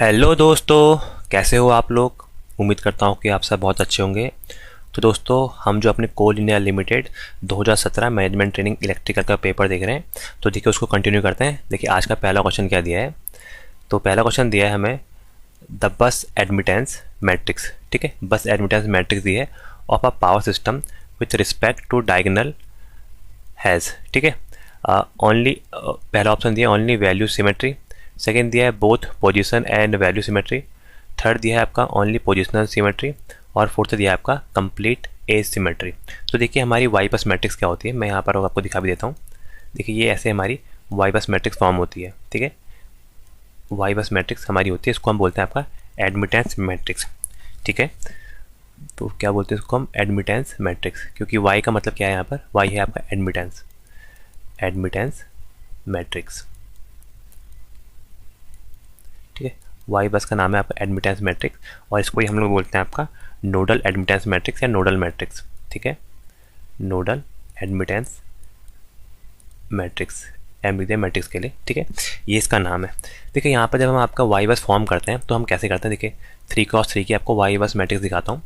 Hello दोस्तों, कैसे हो आप लोग। उम्मीद करता हूँ कि आप सब बहुत अच्छे होंगे। तो दोस्तों, हम जो अपने Coal India Limited 2017 management training electrical का पेपर देख रहे हैं, तो देखिए उसको कंटिन्यू करते हैं। देखिए आज का पहला क्वेश्चन क्या दिया है। तो पहला क्वेश्चन दिया है हमें द बस एडमिटेंस मैट्रिक्स। ठीक है, बस एडमिटेंस मैट्रिक्स दी है of a power system with respect to diagonal has. ठीक है, ओनली पहला ऑप्शन दिया ओनली वैल्यू सिमेट्री, सेकेंड दिया है both position and value symmetry, third दिया है आपका ओनली पोजिशनल सिमेट्री, और फोर्थ दिया है आपका कंप्लीट एज सिमेट्री। तो देखिए हमारी वाई बस मैट्रिक्स क्या होती है, मैं यहाँ पर आपको दिखा भी देता हूँ। देखिए ये ऐसे हमारी वाई बस मैट्रिक्स फॉर्म होती है। ठीक है, वाई बस मैट्रिक्स हमारी होती है, इसको हम बोलते हैं आपका एडमिटेंस मैट्रिक्स। ठीक है, तो क्या बोलते हैं इसको हम एडमिटेंस मैट्रिक्स, क्योंकि वाई का मतलब क्या है, यहाँ पर वाई है आपका एडमिटेंस, एडमिटेंस मैट्रिक्स। ठीक है, वाई बस का नाम है आपका एडमिटेंस मैट्रिक्स, और इसको ही हम लोग बोलते हैं आपका नोडल एडमिटेंस मैट्रिक्स या नोडल मैट्रिक्स। ठीक है, नोडल एडमिटेंस मैट्रिक्स, एम लिख दिया मैट्रिक्स के लिए। ठीक है, ये इसका नाम है। देखिए यहाँ पर जब हम आपका वाई बस फॉर्म करते हैं तो हम कैसे करते हैं। देखिए 3x3 की आपको वाई बस मैट्रिक्स दिखाता हूँ।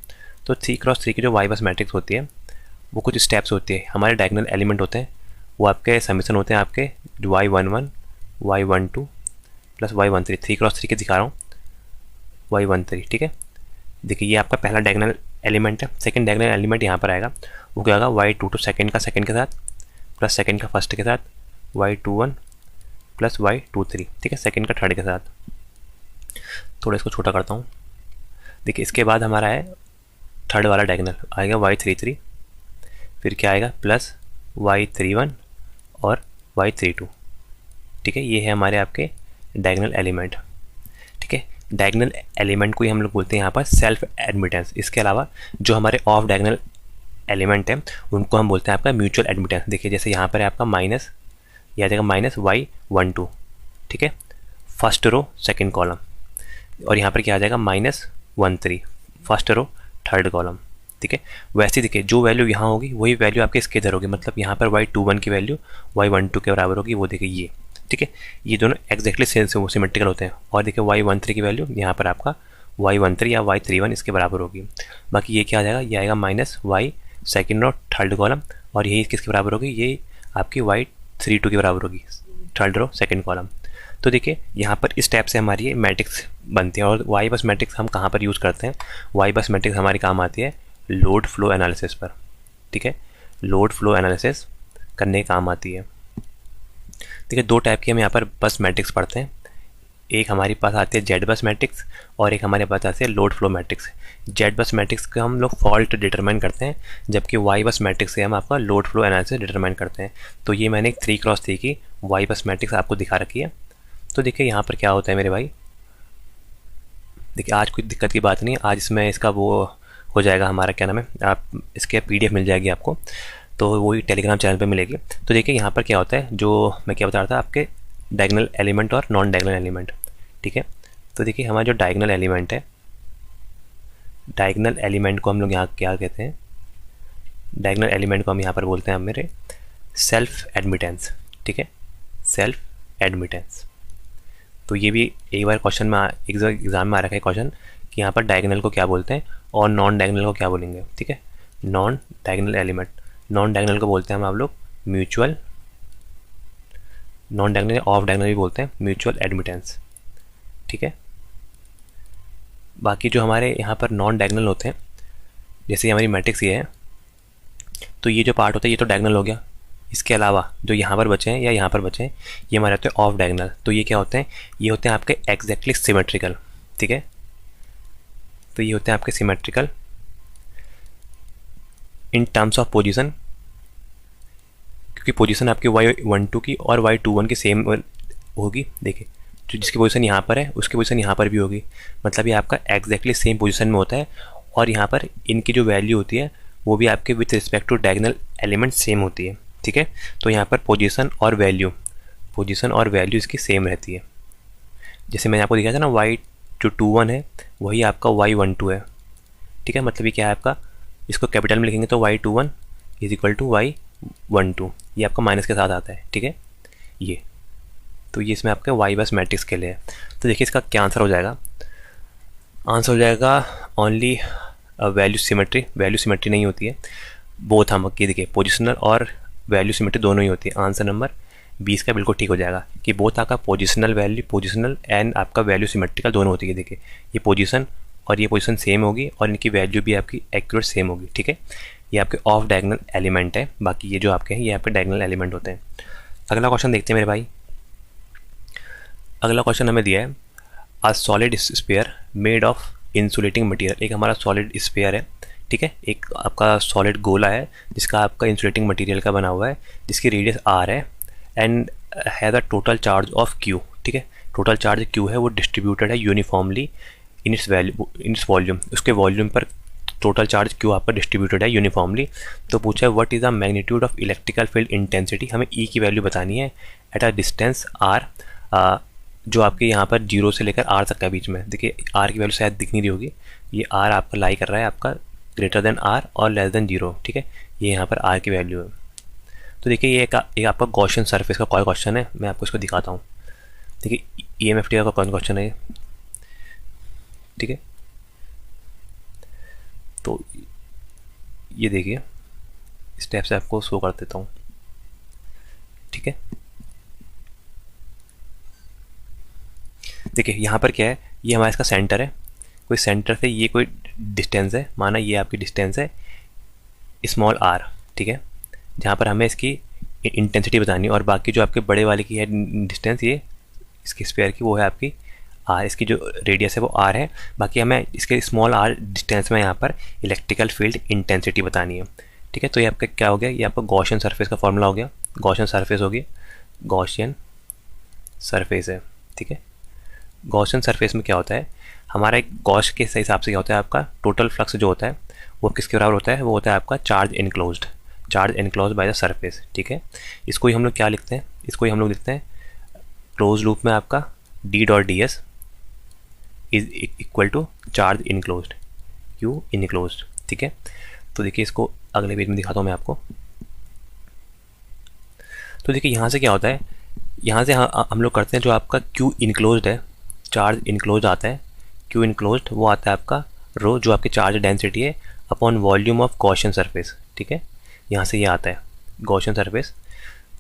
तो 3x3 की जो वाई बस मैट्रिक्स होती है वो कुछ स्टेप्स होती है। हमारे डायगोनल एलिमेंट होते हैं, वो आपके समीशन होते हैं आपके y11 y12 plus y13, 3x3 के दिखा रहा हूँ y13। ठीक है, देखिए ये आपका पहला डायगोनल एलिमेंट है। सेकंड डायगोनल एलिमेंट यहाँ पर आएगा, वो क्या होगा y22 सेकंड का सेकंड के साथ प्लस सेकंड का फर्स्ट के साथ y21 प्लस y23। ठीक है, सेकंड का थर्ड के साथ। थोड़ा इसको छोटा करता हूँ। देखिए इसके बाद हमारा है थर्ड वाला डायगोनल आएगा y33, फिर क्या आएगा प्लस y31 और y32। ठीक है, ये है हमारे आपके डायगोनल एलिमेंट। ठीक है, डायगोनल एलिमेंट को ही हम लोग बोलते हैं यहाँ पर सेल्फ एडमिटेंस। इसके अलावा जो हमारे ऑफ डायगोनल एलिमेंट है उनको हम बोलते हैं आपका म्यूचुअल एडमिटेंस। देखिए जैसे यहाँ पर है आपका माइनस, यह आ जाएगा माइनस y12। ठीक है, फर्स्ट रो सेकेंड कॉलम, और यहाँ पर क्या आ जाएगा -13 फर्स्ट रो थर्ड कॉलम। ठीक है, वैसे देखिए जो वैल्यू यहाँ होगी वही वैल्यू आपके इसके इधर होगी, मतलब यहाँ पर y21 की वैल्यू y12 के बराबर होगी, वो देखिए ये। ठीक है, ये दोनों एक्जैक्टली सेम से वो सिमेट्रिकल होते हैं। और देखिए y13 की वैल्यू यहाँ पर आपका y13 या y31 इसके बराबर होगी। बाकी ये क्या आ जाएगा, ये आएगा minus y second row third column, और यही किसके बराबर होगी, ये आपकी y32 के बराबर होगी थर्ड रो सेकेंड कॉलम। तो देखिए यहाँ पर इस टाइप से हमारी ये मैट्रिक्स बनती है। और वाई बस मैट्रिक्स हम कहाँ पर यूज़ करते हैं, वाई बस मैट्रिक्स हमारी काम आती है लोड फ्लो एनालिसिस पर। ठीक है, लोड फ्लो एनालिसिस करने के काम आती है। देखिए दो टाइप की हम यहाँ पर बस मैट्रिक्स पढ़ते हैं, एक हमारे पास आती है जेड बस मैट्रिक्स और एक हमारे पास आती है लोड फ्लो मैट्रिक्स। जेड बस मैट्रिक्स का हम लोग फॉल्ट डिटरमाइन करते हैं, जबकि वाई बस मैट्रिक्स से हम आपका लोड फ्लो एनालिसिस डिटरमाइन करते हैं। तो ये मैंने एक 3x3 की वाई बस मैट्रिक्स आपको दिखा रखी है। तो देखिए यहाँ पर क्या होता है मेरे भाई, देखिए आज कोई दिक्कत की बात नहीं है, आज इसमें इसका वो हो जाएगा हमारा क्या नाम है, आप इसके PDF मिल जाएगी आपको, तो वही टेलीग्राम चैनल पे मिलेगी। तो देखिए यहाँ पर क्या होता है, जो मैं क्या बता रहा था आपके डायगोनल एलिमेंट और नॉन डायगोनल एलिमेंट। ठीक है, तो देखिए हमारा जो डायगोनल एलिमेंट है, डायगोनल एलिमेंट को हम लोग यहाँ क्या कहते हैं, डायगोनल एलिमेंट को हम यहाँ पर बोलते हैं मेरे सेल्फ एडमिटेंस। ठीक है, सेल्फ एडमिटेंस। तो ये भी एक बार क्वेश्चन में एग्जाम में आ रखा है क्वेश्चन कि यहाँ पर डायगोनल को क्या बोलते हैं और नॉन डायगोनल को क्या बोलेंगे। ठीक है, non diagonal element, non diagonal को बोलते हैं हम लोग mutual, non diagonal of diagonal भी बोलते हैं म्यूचुअल एडमिटेंस। ठीक है, बाकी जो हमारे यहाँ पर नॉन डायगोनल होते हैं, जैसे हमारी मैट्रिक्स ये है, तो ये जो पार्ट होता है ये तो डायगोनल हो गया। इसके अलावा जो यहाँ पर बचे हैं या यहाँ पर बचे हैं ये हमारे होते हैं ऑफ डायगोनल। तो ये क्या होते हैं, ये होते हैं आपके एग्जैक्टली सिमेट्रिकल। ठीक है, तो ये होते हैं आपके symmetrical in terms of position, क्योंकि पोजीशन आपकी y12 की और y21 की सेम होगी। देखिए जो जिसकी पोजीशन यहाँ पर है उसकी पोजीशन यहाँ पर भी होगी, मतलब ये आपका एग्जैक्टली सेम पोजीशन में होता है। और यहाँ पर इनकी जो वैल्यू होती है वो भी आपके with respect to diagonal element same होती है। ठीक है, तो यहाँ पर पोजीशन और वैल्यू, पोजीशन और वैल्यू इसकी सेम रहती है। जैसे मैंने आपको दिखाया था ना, y जो 21 है वही आपका y12 है। ठीक है, मतलब ये क्या है आपका, इसको कैपिटल में लिखेंगे तो y21 is equal to y12, ये आपका माइनस के साथ आता है। ठीक है, ये तो ये इसमें आपके वाई बस मैट्रिक्स के लिए है। तो देखिए इसका क्या आंसर हो जाएगा, आंसर हो जाएगा ओनली वैल्यू सिमेट्री नहीं होती है, बोथ हम की देखिए पोजिशनल और वैल्यू सिमेट्री दोनों ही होती है। आंसर नंबर 20 का बिल्कुल ठीक हो जाएगा कि बोथ आपका पोजिशनल एंड आपका वैल्यू सिमेट्रिकल दोनों होती है। देखिए ये पोजीशन और ये पोजीशन सेम होगी और इनकी वैल्यू भी आपकी एक्यूरेट सेम होगी, ठीक है। ये आपके ऑफ डायगोनल एलिमेंट है, बाकी ये जो आपके हैं ये आपके डायगोनल एलिमेंट होते हैं। अगला क्वेश्चन देखते हैं मेरे भाई। अगला क्वेश्चन हमें दिया है a solid sphere made of insulating material. एक हमारा सॉलिड स्फीयर है, ठीक है, एक आपका सॉलिड गोला है जिसका आपका इंसुलेटिंग मटेरियल का बना हुआ है, जिसकी रेडियस आर है and has a total charge of Q, ठीक है। टोटल चार्ज क्यू है वो डिस्ट्रीब्यूटेड है यूनिफॉर्मली इन इट्स वॉल्यूम, उसके वॉल्यूम पर टोटल चार्ज क्यू आपका डिस्ट्रीब्यूटेड है यूनिफॉर्मली। तो पूछा है what is the magnitude of electrical field intensity, हमें ई की वैल्यू बतानी है एट अ डिस्टेंस आर, जो आपके यहाँ पर 0 से लेकर आर तक का बीच में। देखिए आर की वैल्यू शायद दिख नहीं रही होगी, ये आर आपका लाई कर रहा है आपका ग्रेटर देन आर और लेस देन 0, ठीक है, ये यहाँ पर आर की वैल्यू है। तो देखिए ये एक आपका गॉसियन सरफेस का कौन क्वेश्चन है, मैं आपको इसको दिखाता हूँ। देखिए EMFT का कौन क्वेश्चन है, ठीक है। तो ये देखिए स्टेप से आपको शो कर देता हूँ, ठीक है। देखिए यहाँ पर क्या है, ये हमारा इसका सेंटर है, कोई सेंटर से ये कोई डिस्टेंस है, माना ये आपकी डिस्टेंस है स्मॉल आर, ठीक है, जहाँ पर हमें इसकी इंटेंसिटी बतानी है, और बाकी जो आपके बड़े वाले की है डिस्टेंस ये इसके स्फीयर की वो है आपकी आर, इसकी जो रेडियस है वो आर है, बाकी हमें इसके स्मॉल आर डिस्टेंस में यहाँ पर इलेक्ट्रिकल फील्ड इंटेंसिटी बतानी है, ठीक है। तो ये आपका क्या हो गया, ये आपका गॉसियन सरफेस का फॉर्मूला हो गया, गॉसियन सरफेस होगी, गॉसियन सरफेस है, ठीक है। गॉसियन सरफेस में क्या होता है हमारा, एक गॉस के हिसाब से क्या होता है आपका टोटल फ्लक्स जो होता है वो किसके बराबर होता है, वो होता है आपका charge enclosed by the surface, ठीक है। इसको ही हम लोग क्या लिखते हैं, इसको ही हम लोग लिखते हैं क्लोज लूप में आपका D.ds is equal to charge enclosed Q enclosed, ठीक है। तो देखिए इसको अगले पेज में दिखाता हूँ मैं आपको। तो देखिए यहाँ से क्या होता है, यहाँ से हम लोग करते हैं जो आपका Q इनक्लोज्ड है, चार्ज इनक्लोज्ड आता है, Q इनक्लोज्ड वो आता है आपका रो, जो आपकी चार्ज डेंसिटी है upon volume of Gaussian surface, ठीक है। यहाँ से ये आता है गॉसियन सरफेस।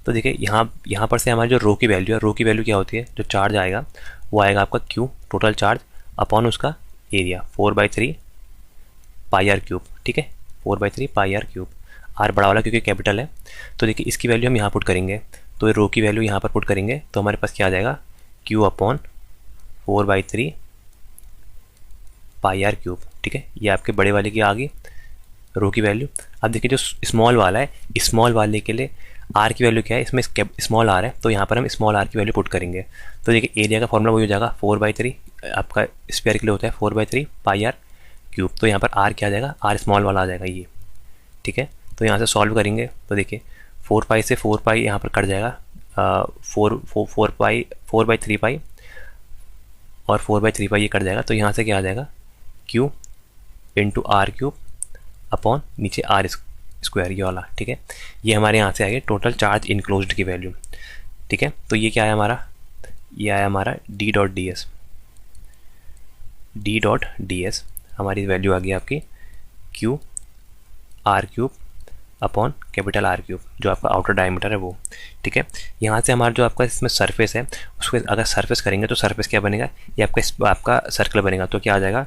तो देखिए यहाँ पर से हमारी जो रो की वैल्यू है, रो की वैल्यू क्या होती है, जो चार्ज आएगा वो आएगा आपका Q टोटल चार्ज अपॉन उसका एरिया 4/3 पाई आर क्यूब, ठीक है, 4/3 पाई आर क्यूब, आर बड़ा वाला क्योंकि कैपिटल है। तो देखिए इसकी वैल्यू हम यहाँ पुट करेंगे, तो रो की वैल्यू यहाँ पर पुट करेंगे तो हमारे पास क्या आ जाएगा Q upon 4/3 pi R cube, ठीक है। ये आपके बड़े वाले की आ गई रो की वैल्यू। अब देखिए जो स्मॉल वाला है, स्मॉल वाले के लिए आर की वैल्यू क्या है, इसमें स्मॉल आर है तो यहाँ पर हम स्मॉल आर की वैल्यू पुट करेंगे। तो देखिए एरिया का फॉर्मूला वही हो जाएगा 4/3, आपका स्क्वायर के लिए होता है 4/3 पाई आर क्यूब। तो यहाँ पर आर क्या आ जाएगा, आर स्मॉल वाला आ जाएगा ये, ठीक है। तो यहाँ से सॉल्व करेंगे तो देखिए 4 पाई से 4 पाई यहाँ पर कट जाएगा, 4/3 पाई और 4/3 पाई ये कट जाएगा। तो यहाँ से क्या आ जाएगा Q into R cube upon नीचे आर स्क्वायर ये वाला, ठीक है। ये हमारे यहाँ से आ गया टोटल चार्ज इनक्लोज्ड की वैल्यू, ठीक है। तो ये क्या है हमारा, ये आया हमारा D.ds हमारी वैल्यू आ गई आपकी Q R cube upon capital R cube, जो आपका आउटर डायमीटर है वो, ठीक है। यहाँ से हमारा जो आपका इसमें सरफेस है उसको अगर सरफेस करेंगे तो सरफेस क्या बनेगा, ये आपका सर्कल बनेगा। तो क्या आ जाएगा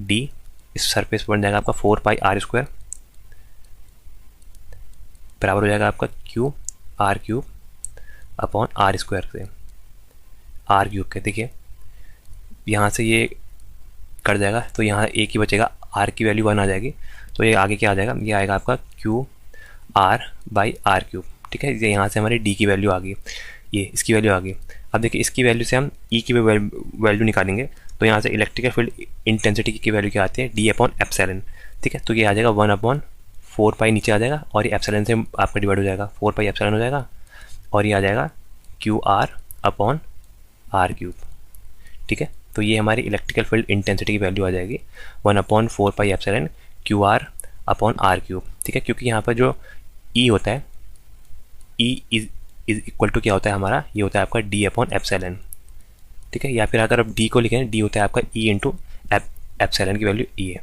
D, इस सरफेस पर बन जाएगा आपका 4 पाई आर स्क्वायर बराबर हो जाएगा आपका Q R cube upon R square से आर क्यूब के। देखिए यहाँ से ये कट जाएगा तो यहाँ एक ही बचेगा, आर की वैल्यू 1 आ जाएगी। तो ये आगे क्या आ जाएगा, ये आएगा आपका Q R by R cube, ठीक है। ये यहाँ से हमारी D की वैल्यू आ गई, ये इसकी वैल्यू आ गई। अब देखिए इसकी वैल्यू से हम E की वैल्यू निकालेंगे तो यहाँ से इलेक्ट्रिकल फील्ड इंटेंसिटी की वैल्यू क्या आती है D अपॉन एप्सिलॉन, ठीक है। तो ये आ जाएगा 1/4 पाई नीचे आ जाएगा और ये एप्सिलॉन से आपका डिवाइड हो जाएगा, 4 पाई एप्सिलॉन हो जाएगा और ये आ जाएगा Q R upon R cube, ठीक है। तो ये हमारी इलेक्ट्रिकल फील्ड इंटेंसिटी की वैल्यू आ जाएगी 1/4 pi epsilon Q R upon R cube, ठीक है। क्योंकि यहाँ पर जो E होता है, E इज इक्वल टू क्या होता है हमारा, ये होता है आपका डी अपॉन एप्सिलॉन, ठीक है। या फिर अगर आप डी को लिखें, डी होता है आपका ई इंटू एप्सिलॉन की वैल्यू ई है।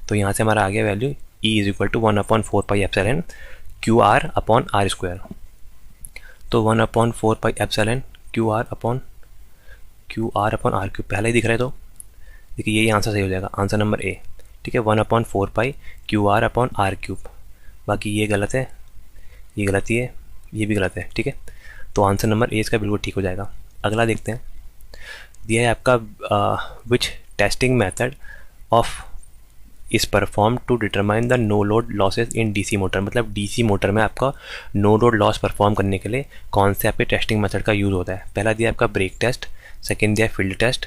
तो यहाँ से हमारा आ गया value E is equal to 1/4 pi epsilon Q R upon R square. तो 1/4 pi epsilon Q R upon R cube पहले ही दिख रहा है, तो देखिए यही आंसर सही हो जाएगा, आंसर नंबर ए, ठीक है। 1/4 pi Q R upon R cube. बाकी ये गलत है, ये गलत ही है, ये भी गलत है, ठीक है। तो आंसर नंबर ए इसका बिल्कुल ठीक हो जाएगा। अगला देखते हैं, दिया है आपका which testing method of is perform to determine the no load losses in DC motor. मतलब डीसी मोटर में आपका नो लोड लॉस परफॉर्म करने के लिए कौन से आपके टेस्टिंग मेथड का यूज़ होता है। पहला दिया आपका ब्रेक टेस्ट, सेकेंड दिया फील्ड टेस्ट,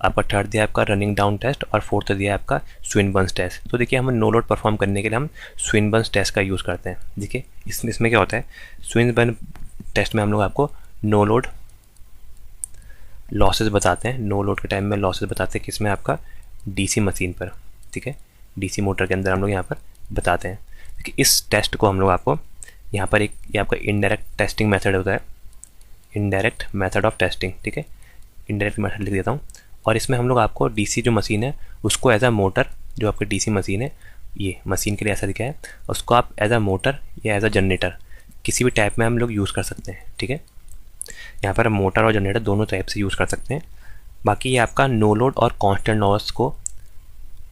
आपका थर्ड दिया आपका रनिंग डाउन टेस्ट और फोर्थ दिया आपका स्विनबर्न्स टेस्ट। तो देखिए हम नो लोड परफॉर्म करने के लिए हम स्विनबर्न्स टेस्ट का यूज़ करते हैं। देखिए इसमें क्या होता है, स्विनबर्न टेस्ट में हम लोग आपको नो लोड लॉसेस बताते हैं, नो लोड के टाइम में लॉसेस बताते हैं किसमें, आपका डीसी मशीन पर, ठीक है, डीसी मोटर के अंदर हम लोग यहाँ पर बताते हैं। देखिए इस टेस्ट को हम लोग आपको यहाँ पर एक, ये आपका इनडायरेक्ट टेस्टिंग मेथड होता है, इनडायरेक्ट मेथड ऑफ टेस्टिंग, ठीक है, इनडायरेक्ट मेथड लिख देता हूँ। और इसमें हम लोग आपको डीसी जो मशीन है उसको एज अ मोटर, जो आपकी डीसी मशीन है ये मशीन के लिए ऐसा दिखा है, उसको आप एज अ मोटर या एज अ जनरेटर किसी भी टाइप में हम लोग यूज़ कर सकते हैं, ठीक है। यहाँ पर मोटर और जनरेटर दोनों टाइप से यूज़ कर सकते हैं। बाकी ये आपका नो लोड और कांस्टेंट लॉस को,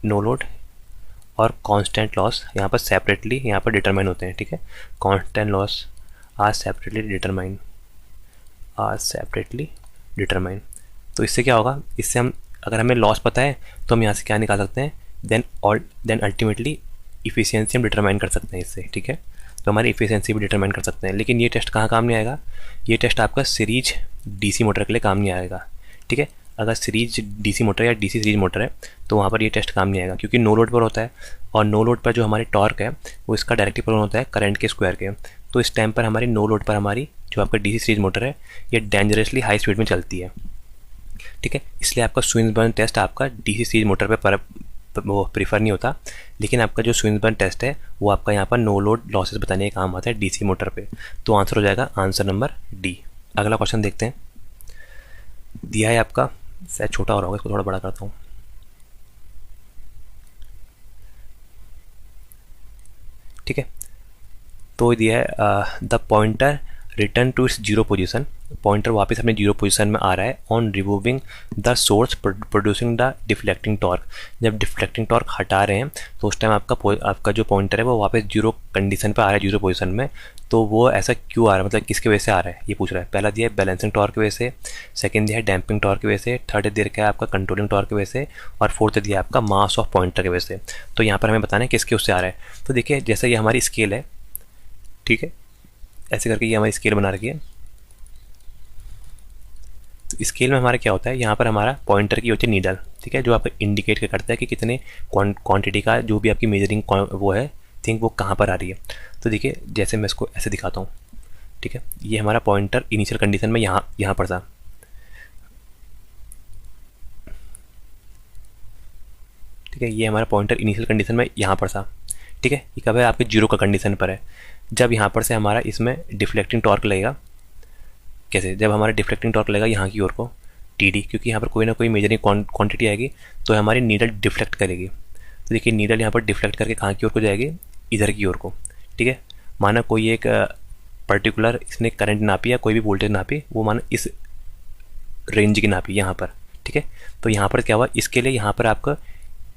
नो लोड और कांस्टेंट लॉस यहाँ पर सेपरेटली यहाँ पर डिटरमाइन होते हैं, ठीक है। Constant laws are separately determine. तो इससे क्या होगा, इससे हम, अगर हमें लॉस पता है तो हम यहाँ से क्या निकाल सकते हैं, देन अल्टीमेटली इफ़िशियंसी हम डिटरमाइन कर सकते हैं इससे, ठीक है। तो हमारी इफ़िशियंसी भी डिटरमाइन कर सकते हैं। लेकिन ये टेस्ट कहाँ काम नहीं आएगा, ये टेस्ट आपका सीरीज डीसी मोटर के लिए काम नहीं आएगा, ठीक है। अगर सीरीज डीसी मोटर या डीसी सीरीज मोटर है तो वहाँ पर ये टेस्ट काम नहीं आएगा, क्योंकि नो लोड पर होता है और नो लोड पर जो हमारी टॉर्क है वो इसका डायरेक्ट इक्वल होता है करंट के स्क्वायर के। तो इस टाइम पर हमारी नो लोड पर हमारी जो आपका डीसी सीरीज मोटर है ये डेंजरसली हाई स्पीड में चलती है, ठीक है। इसलिए आपका स्विंसबर्न टेस्ट आपका डीसी सीरीज मोटर पर वो प्रीफर नहीं होता, लेकिन आपका जो स्विंसबर्न टेस्ट है वो आपका यहाँ पर नो लोड लॉसेस बताने का काम आता है डीसी मोटर पे। तो आंसर हो जाएगा आंसर नंबर डी। अगला क्वेश्चन देखते हैं, दिया है आपका, शायद छोटा हो रहा होगा, इसको थोड़ा बड़ा करता हूँ, ठीक है। तो दिया है the pointer return to its zero position, pointer वापस अपने जीरो पोजीशन में आ रहा है on removing the source producing the deflecting torque. जब डिफ्लेक्टिंग टॉर्क हटा रहे हैं तो उस टाइम आपका जो पॉइंटर है वो वापस जीरो कंडीशन पे आ रहा है, जीरो पोजीशन में। तो वो ऐसा क्यों आ रहा है, मतलब किसकी वजह से आ रहा है ये पूछ रहा है। पहला दिया है बैलेंसिंग टॉर्क की वजह से, सेकंड दिया है डैम्पिंग टॉर्क की वजह से, थर्ड दिया है आपका कंट्रोलिंग टॉर्क की वजह से, और फोर्थ दिया है आपका मास ऑफ पॉइंटर की वजह से। तो यहाँ पर हमें बताना है किसके उससे आ रहा है। तो देखिए जैसे ये हमारी स्केल है, ठीक है, ऐसे करके ये हमारी स्केल बना रखी है। तो स्केल में हमारा क्या होता है, यहाँ पर हमारा पॉइंटर की होती है नीडल, ठीक है, जो आपको इंडिकेट करता है कि कितने क्वांटिटी का जो भी आपकी मेजरिंग वो है थिंक वो कहाँ पर आ रही है। तो देखिए जैसे मैं इसको ऐसे दिखाता हूँ, ठीक है, ये हमारा पॉइंटर इनिशियल कंडीशन में यहाँ पर था, ठीक है, ये हमारा पॉइंटर इनिशियल कंडीशन में यहाँ पर था, ठीक है। ये कब है, आपके जीरो का कंडीशन पर है। जब यहाँ पर से हमारा इसमें डिफ्लेक्टिंग टॉर्क लगेगा, कैसे, जब हमारा डिफ्लेक्टिंग टॉर्क लगेगा यहाँ की ओर को टीडी, क्योंकि यहाँ पर कोई ना कोई मेजरिंग क्वांटिटी आएगी तो हमारी नीडल डिफ्लेक्ट करेगी। तो देखिए नीडल यहाँ पर डिफ्लेक्ट करके कहाँ की ओर को जाएगी, इधर की ओर को, ठीक है। माना कोई एक पर्टिकुलर इसने करंट नापी या कोई भी वोल्टेज नापी, वो माना इस रेंज की नापी यहाँ पर, ठीक है। तो यहाँ पर क्या हुआ, इसके लिए यहाँ पर आपका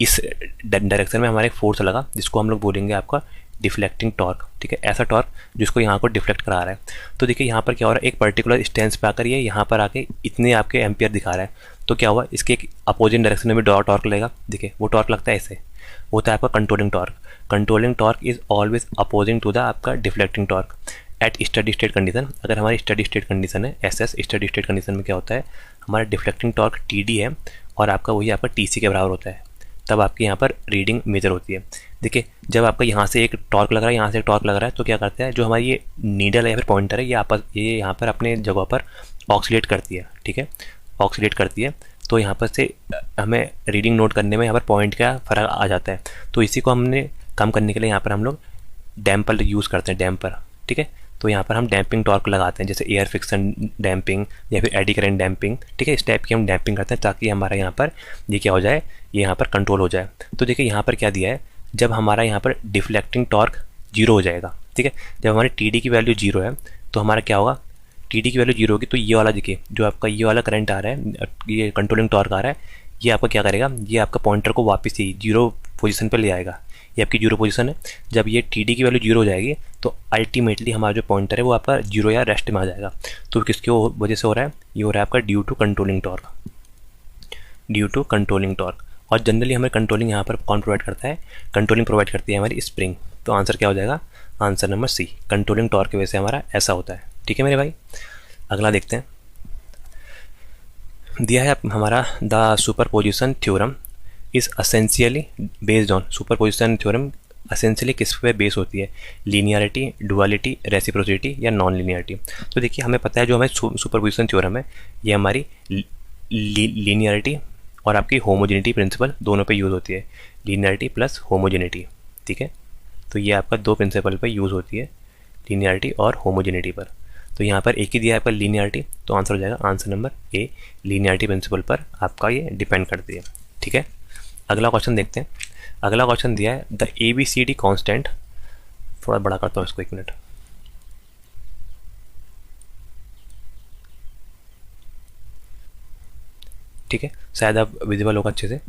इस डायरेक्शन में हमारा एक फोर्स लगा जिसको हम लोग बोलेंगे आपका डिफ्लेक्टिंग टॉर्क, ठीक है, ऐसा टॉर्क जिसको यहाँ को डिफ्लेक्ट करा रहा है। तो देखिए यहाँ पर क्या हो रहा है, एक पर्टिकुलर स्टेंस पे आकर ये यहाँ पर आके इतने आपके एम्पियर दिखा रहा है। तो क्या हुआ, इसके एक अपोजिट डायरेक्शन में भी टॉर्क लगेगा। देखिए वो टॉर्क लगता है ऐसे, वो होता है आपका controlling torque. Controlling torque is always opposing to the आपका deflecting torque at steady state condition. अगर हमारी स्टडी स्टेट कंडीशन है एसएस, स्टडी स्टेट कंडीशन में क्या होता है, हमारा डिफ्लेक्टिंग टॉर्क टीडी है और आपका वही आपका टीसी के बराबर होता है, तब आपकी यहाँ पर रीडिंग मेजर होती है। देखिए जब आपका यहाँ से एक टॉर्क लग रहा है, यहाँ से एक टॉर्क लग रहा है, तो क्या करता है, जो हमारी ये नीडल है या फिर पॉइंटर है, ये यहाँ पर अपने जगह पर ऑक्सीलेट करती है, ठीक है, ऑक्सीलेट करती है। तो यहाँ पर से हमें रीडिंग नोट करने में यहाँ पर पॉइंट का फ़र्क आ जाता है। तो इसी को हमने कम करने के लिए यहाँ पर हम लोग डैम्पर यूज़ करते हैं, डैम्पर, ठीक है। तो यहाँ पर हम डैम्पिंग टॉर्क लगाते हैं, जैसे एयर फ्रिक्शन डैम्पिंग या फिर एडी करंट डैम्पिंग, ठीक है। इस टाइप की हम डैम्पिंग करते हैं ताकि हमारा यहाँ पर ये क्या हो जाए, ये यहाँ पर कंट्रोल हो जाए। तो देखिए यहाँ पर क्या दिया है, जब हमारा यहाँ पर डिफ्लेक्टिंग टॉर्क 0 हो जाएगा, ठीक है। जब हमारी टी की वैल्यू 0 है तो हमारा क्या होगा, टी की वैल्यू 0 होगी तो ये वाला देखिए जो आपका ये वाला करंट आ रहा है, ये कंट्रोलिंग टॉर्क आ रहा है, ये आपका क्या करेगा, ये आपका पॉइंटर को वापस ही 0 पोजीशन पे ले आएगा। ये आपकी 0 पोजीशन है। जब ये टी की वैल्यू 0 हो जाएगी तो अल्टीमेटली हमारा जो पॉइंटर है वो आपका 0 या रेस्ट में आ जाएगा। तो किसकी वजह से हो रहा है, ये हो रहा है आपका due to controlling torque, due to controlling torque. और जनरली हमें कंट्रोलिंग यहाँ पर कौन प्रोवाइड करता है, कंट्रोलिंग प्रोवाइड करती है हमारी स्प्रिंग। तो आंसर क्या हो जाएगा, answer number C, controlling torque की वजह से हमारा ऐसा होता है। ठीक है मेरे भाई, अगला देखते हैं। दिया है हमारा the superposition theorem is essentially based on, superposition theorem essentially किस पे बेस होती है, लीनियरिटी, डुअलिटी, रेसिप्रोसिटी या नॉन लीनियरिटी। तो देखिए हमें पता है जो हमें सुपरपोजिशन थ्योरम है ये हमारी लीनियरिटी और आपकी होमोजेनिटी प्रिंसिपल दोनों पे यूज़ होती है, लीनियरिटी प्लस होमोजेनिटी, ठीक है। तो ये आपका दो प्रिंसिपल पे यूज़ होती है, लीनियरिटी और होमोजेनिटी पर। तो यहाँ पर एक ही दिया है आपका लीनियरिटी, तो आंसर हो जाएगा answer number A, linearity principle पर आपका ये डिपेंड करती है। ठीक है, अगला क्वेश्चन देखते हैं। अगला क्वेश्चन दिया है द ABCD कांस्टेंट, थोड़ा बड़ा करता हूँ इसको, एक मिनट। ठीक है, शायद अब विजिबल होगा अच्छे से।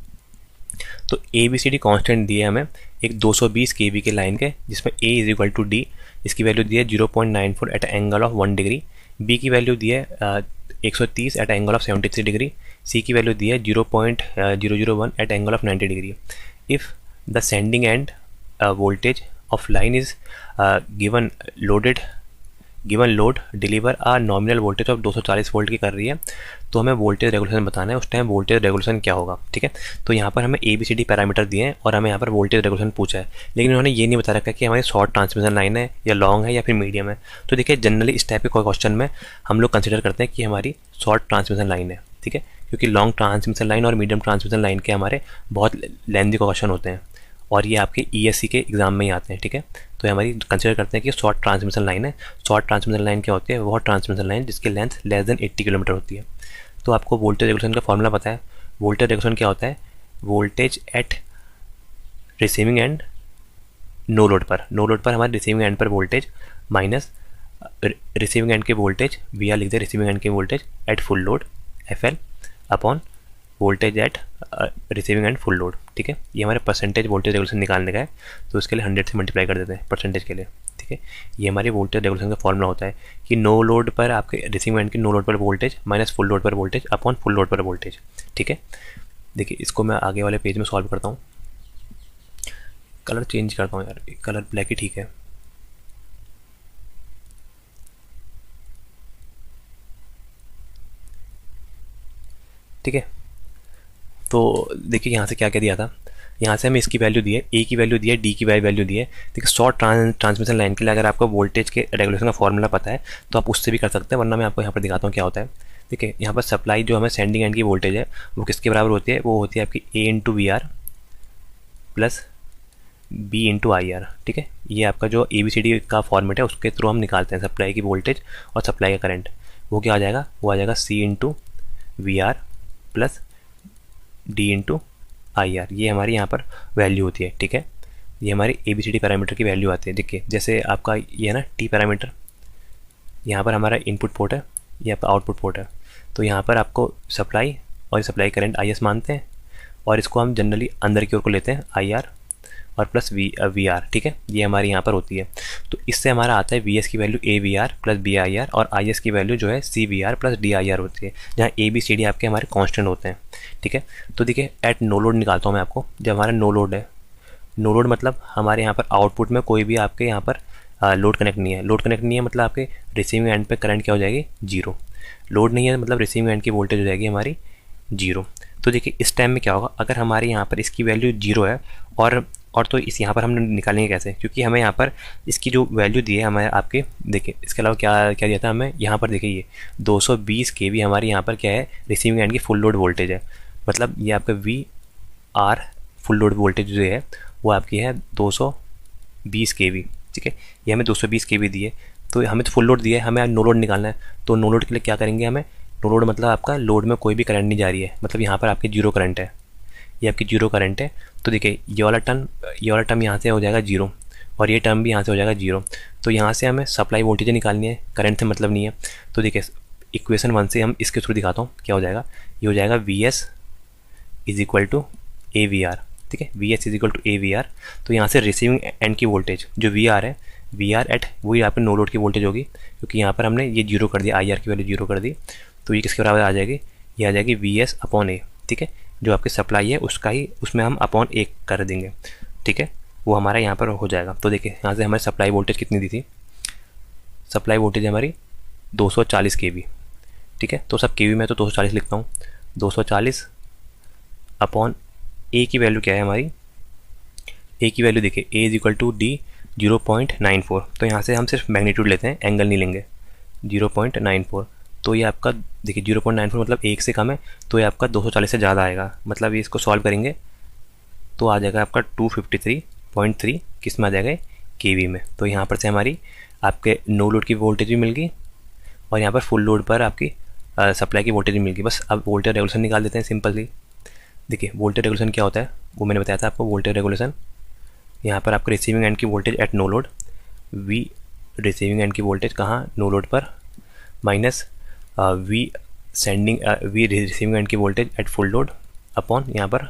तो ABCD कांस्टेंट दिए हमें एक 220 kV के लाइन के, जिसमें A is equal to D, इसकी वैल्यू दी है 0.94 at angle of 1 degree, B की वैल्यू दी है 130 at angle of 73 degree, C की वैल्यू दी है 0.001 at angle of 90 degree. If the sending end voltage of line is given load deliver a nominal voltage of 240 volt की कर रही है, तो हमें वोल्टेज रेगुलेशन बताना है, उस टाइम वोल्टेज रेगुलेशन क्या होगा। ठीक है, तो यहाँ पर हमें ABCD पैरामीटर दिए हैं और हमें यहाँ पर वोल्टेज रेगुलेशन पूछा है, लेकिन उन्होंने ये नहीं बता रखा कि हमारी शॉर्ट ट्रांसमिशन लाइन है या लॉन्ग है या फिर मीडियम है। तो देखिए जनरली इस टाइप के कोई क्वेश्चन में हम लोग कंसिडर करते हैं कि हमारी शॉर्ट ट्रांसमिशन लाइन है, ठीक है, क्योंकि लॉन्ग ट्रांसमिशन लाइन और मीडियम ट्रांसमिशन लाइन के हमारे बहुत लेंथी क्वेश्चन होते हैं और ये आपके ESC के एग्जाम में ही आते हैं। ठीक है, तो हमारी कंसिडर करते हैं कि शॉर्ट ट्रांसमिशन लाइन है। शॉर्ट ट्रांसमिशन लाइन क्या होती है, वो ट्रांसमिशन लाइन जिसकी लेंथ लेस देन 80 किलोमीटर होती है। तो आपको वोल्टेज रेगुलेशन का फॉर्मूला पता है। वोल्टेज रेगुलेशन क्या होता है, voltage at receiving end no load पर, नो लोड पर हमारे रिसीविंग एंड पर वोल्टेज माइनस रिसीविंग एंड के वोल्टेज, VR लिखते हैं रिसीविंग एंड के voltage at full load FL upon voltage at receiving end full load. ठीक है, ये हमारे परसेंटेज वोल्टेज रेगुलेशन निकालने का है, तो इसके लिए 100 से मल्टीप्लाई कर देते हैं परसेंटेज के लिए। ठीक है, ये हमारी वोल्टेज रेगुलेशन का फॉर्मूला होता है कि नो लोड पर आपके रिसीविंग एंड की नो लोड पर वोल्टेज माइनस फुल लोड पर वोल्टेज अपॉन फुल लोड पर वोल्टेज। ठीक है, देखिए इसको मैं आगे वाले पेज में सॉल्व करता हूँ। कलर चेंज करता हूँ यार, कलर ब्लैक ही ठीक है। ठीक है, तो देखिए यहाँ से क्या क्या दिया था, यहाँ से हमें इसकी वैल्यू दी है, A की वैल्यू दी है, D की वैल्यू दी है। देखिए शॉर्ट ट्रांसमिशन लाइन के लिए अगर आपको वोल्टेज के रेगुलेशन का फॉर्मूला पता है तो आप उससे भी कर सकते हैं, वरना मैं आपको यहाँ पर दिखाता हूँ क्या होता है। देखिए यहाँ पर सप्लाई जो हमें सेंडिंग एंड की वोल्टेज है वो किसके बराबर होती है, वो होती है आपकी A into VR plus B into IR। ठीक है, ये आपका जो ABCD का फॉर्मेट है उसके थ्रू हम निकालते हैं सप्लाई की वोल्टेज और सप्लाई का करंट। वो क्या आ जाएगा, वो आ जाएगा C into VR plus D into IR, ये हमारी यहाँ पर वैल्यू होती है। ठीक है, ये हमारी ABCD पैरामीटर की वैल्यू आती है। देखिए जैसे आपका ये है ना T पैरामीटर, यहाँ पर हमारा इनपुट पोर्ट है, ये आपका आउटपुट पोर्ट है। तो यहाँ पर आपको सप्लाई और सप्लाई करंट IS मानते हैं और इसको हम जनरली अंदर की ओर को लेते हैं IR और प्लस VR। ठीक है, ये हमारी यहाँ पर होती है। तो इससे हमारा आता है VS की वैल्यू AVR प्लस BIR और IS की वैल्यू जो है CVR प्लस DIR होती है, जहाँ ABCD आपके हमारे कांस्टेंट होते हैं। ठीक है, तो देखिए एट नो लोड निकालता हूँ मैं आपको। जब हमारा नो लोड है, नो लोड मतलब हमारे यहाँ पर आउटपुट में कोई भी आपके यहाँ पर लोड कनेक्ट नहीं है। लोड कनेक्ट नहीं है मतलब आपके रिसीविंग एंड पे करंट क्या हो जाएगी, 0। लोड नहीं है मतलब रिसीविंग एंड की वोल्टेज हो जाएगी हमारी 0। तो देखिए इस टाइम में क्या होगा, अगर हमारे यहाँ पर इसकी वैल्यू 0 है और तो इस यहाँ पर हम निकालेंगे कैसे, क्योंकि हमें यहाँ पर इसकी जो वैल्यू दी है हमें आपके, देखिए इसके अलावा क्या क्या दिया था हमें यहाँ पर, देखिए ये 220 kV हमारी यहाँ पर क्या है, रिसीविंग एंड की फुल लोड वोल्टेज है। मतलब ये आपका VR फुल लोड वोल्टेज जो है वो आपकी है 220 kV। ठीक है, ये हमें 220 kV दी है। तो हमें तो फुल लोड दिया है, हमें नो लोड निकालना है। तो नो लोड के लिए क्या करेंगे, हमें नो लोड मतलब आपका लोड में कोई भी करंट नहीं जा रही है, मतलब यहाँ पर आपकी जीरो करंट है, ये आपकी जीरो करंट है। तो देखिए ये वाला टर्म यहाँ से हो जाएगा जीरो और ये टर्म भी यहाँ से हो जाएगा जीरो। तो यहाँ से हमें सप्लाई वोल्टेज निकालनी है, करंट से मतलब नहीं है। तो देखिए इक्वेशन 1 से हम इसके थ्रू दिखाता हूँ क्या हो जाएगा। ये हो जाएगा V S is equal to A V R, ठीक है, V S is equal to A V R. तो यहाँ से रिसीविंग एंड की वोल्टेज जो वी आर है, वी आर एट वही यहाँ पर नो लोड की वोल्टेज होगी, क्योंकि यहाँ पर हमने ये जीरो कर दिया, आई आर की वैल्यू जीरो कर दी। तो ये किसके बराबर आ जाएगी, ये आ जाएगी वी एस अपॉन ए, ठीक है, जो आपकी सप्लाई है उसका ही, उसमें हम अपॉन ए कर देंगे, ठीक है, वो हमारा यहाँ पर हो जाएगा। तो देखिए यहाँ से हमारी सप्लाई वोल्टेज कितनी दी थी, सप्लाई वोल्टेज हमारी 240 केवी, ठीक है। तो सब केवी में तो 240 लिखता हूँ, 240 अपॉन ए की वैल्यू क्या है हमारी, ए की वैल्यू देखिए ए इज इक्वल टू डी 0.94। तो यहाँ से हम सिर्फ मैग्नीट्यूड लेते हैं, एंगल नहीं लेंगे, 0.94। तो ये आपका देखिए 0.94 मतलब एक से कम है, तो ये आपका 240 से ज़्यादा आएगा, मतलब ये इसको सॉल्व करेंगे तो आ जाएगा आपका 253.3 किस में आ जाएगा, केवी में। तो यहाँ पर से हमारी आपके नो लोड की वोल्टेज भी मिल गई और यहाँ पर फुल लोड पर आपकी सप्लाई की वोल्टेज भी मिल गई। बस अब वोल्टेज रेगुलेशन निकाल देते हैं सिंपली। देखिए वोल्टेज रेगुलेशन क्या होता है, वो मैंने बताया था आपको। वोल्टेज रेगुलेशन यहाँ पर आपको रिसीविंग एंड की voltage at no load, V receiving end की वोल्टेज कहाँ, नो लोड पर, माइनस वी रिसीविंग एंड की voltage at full load upon यहाँ पर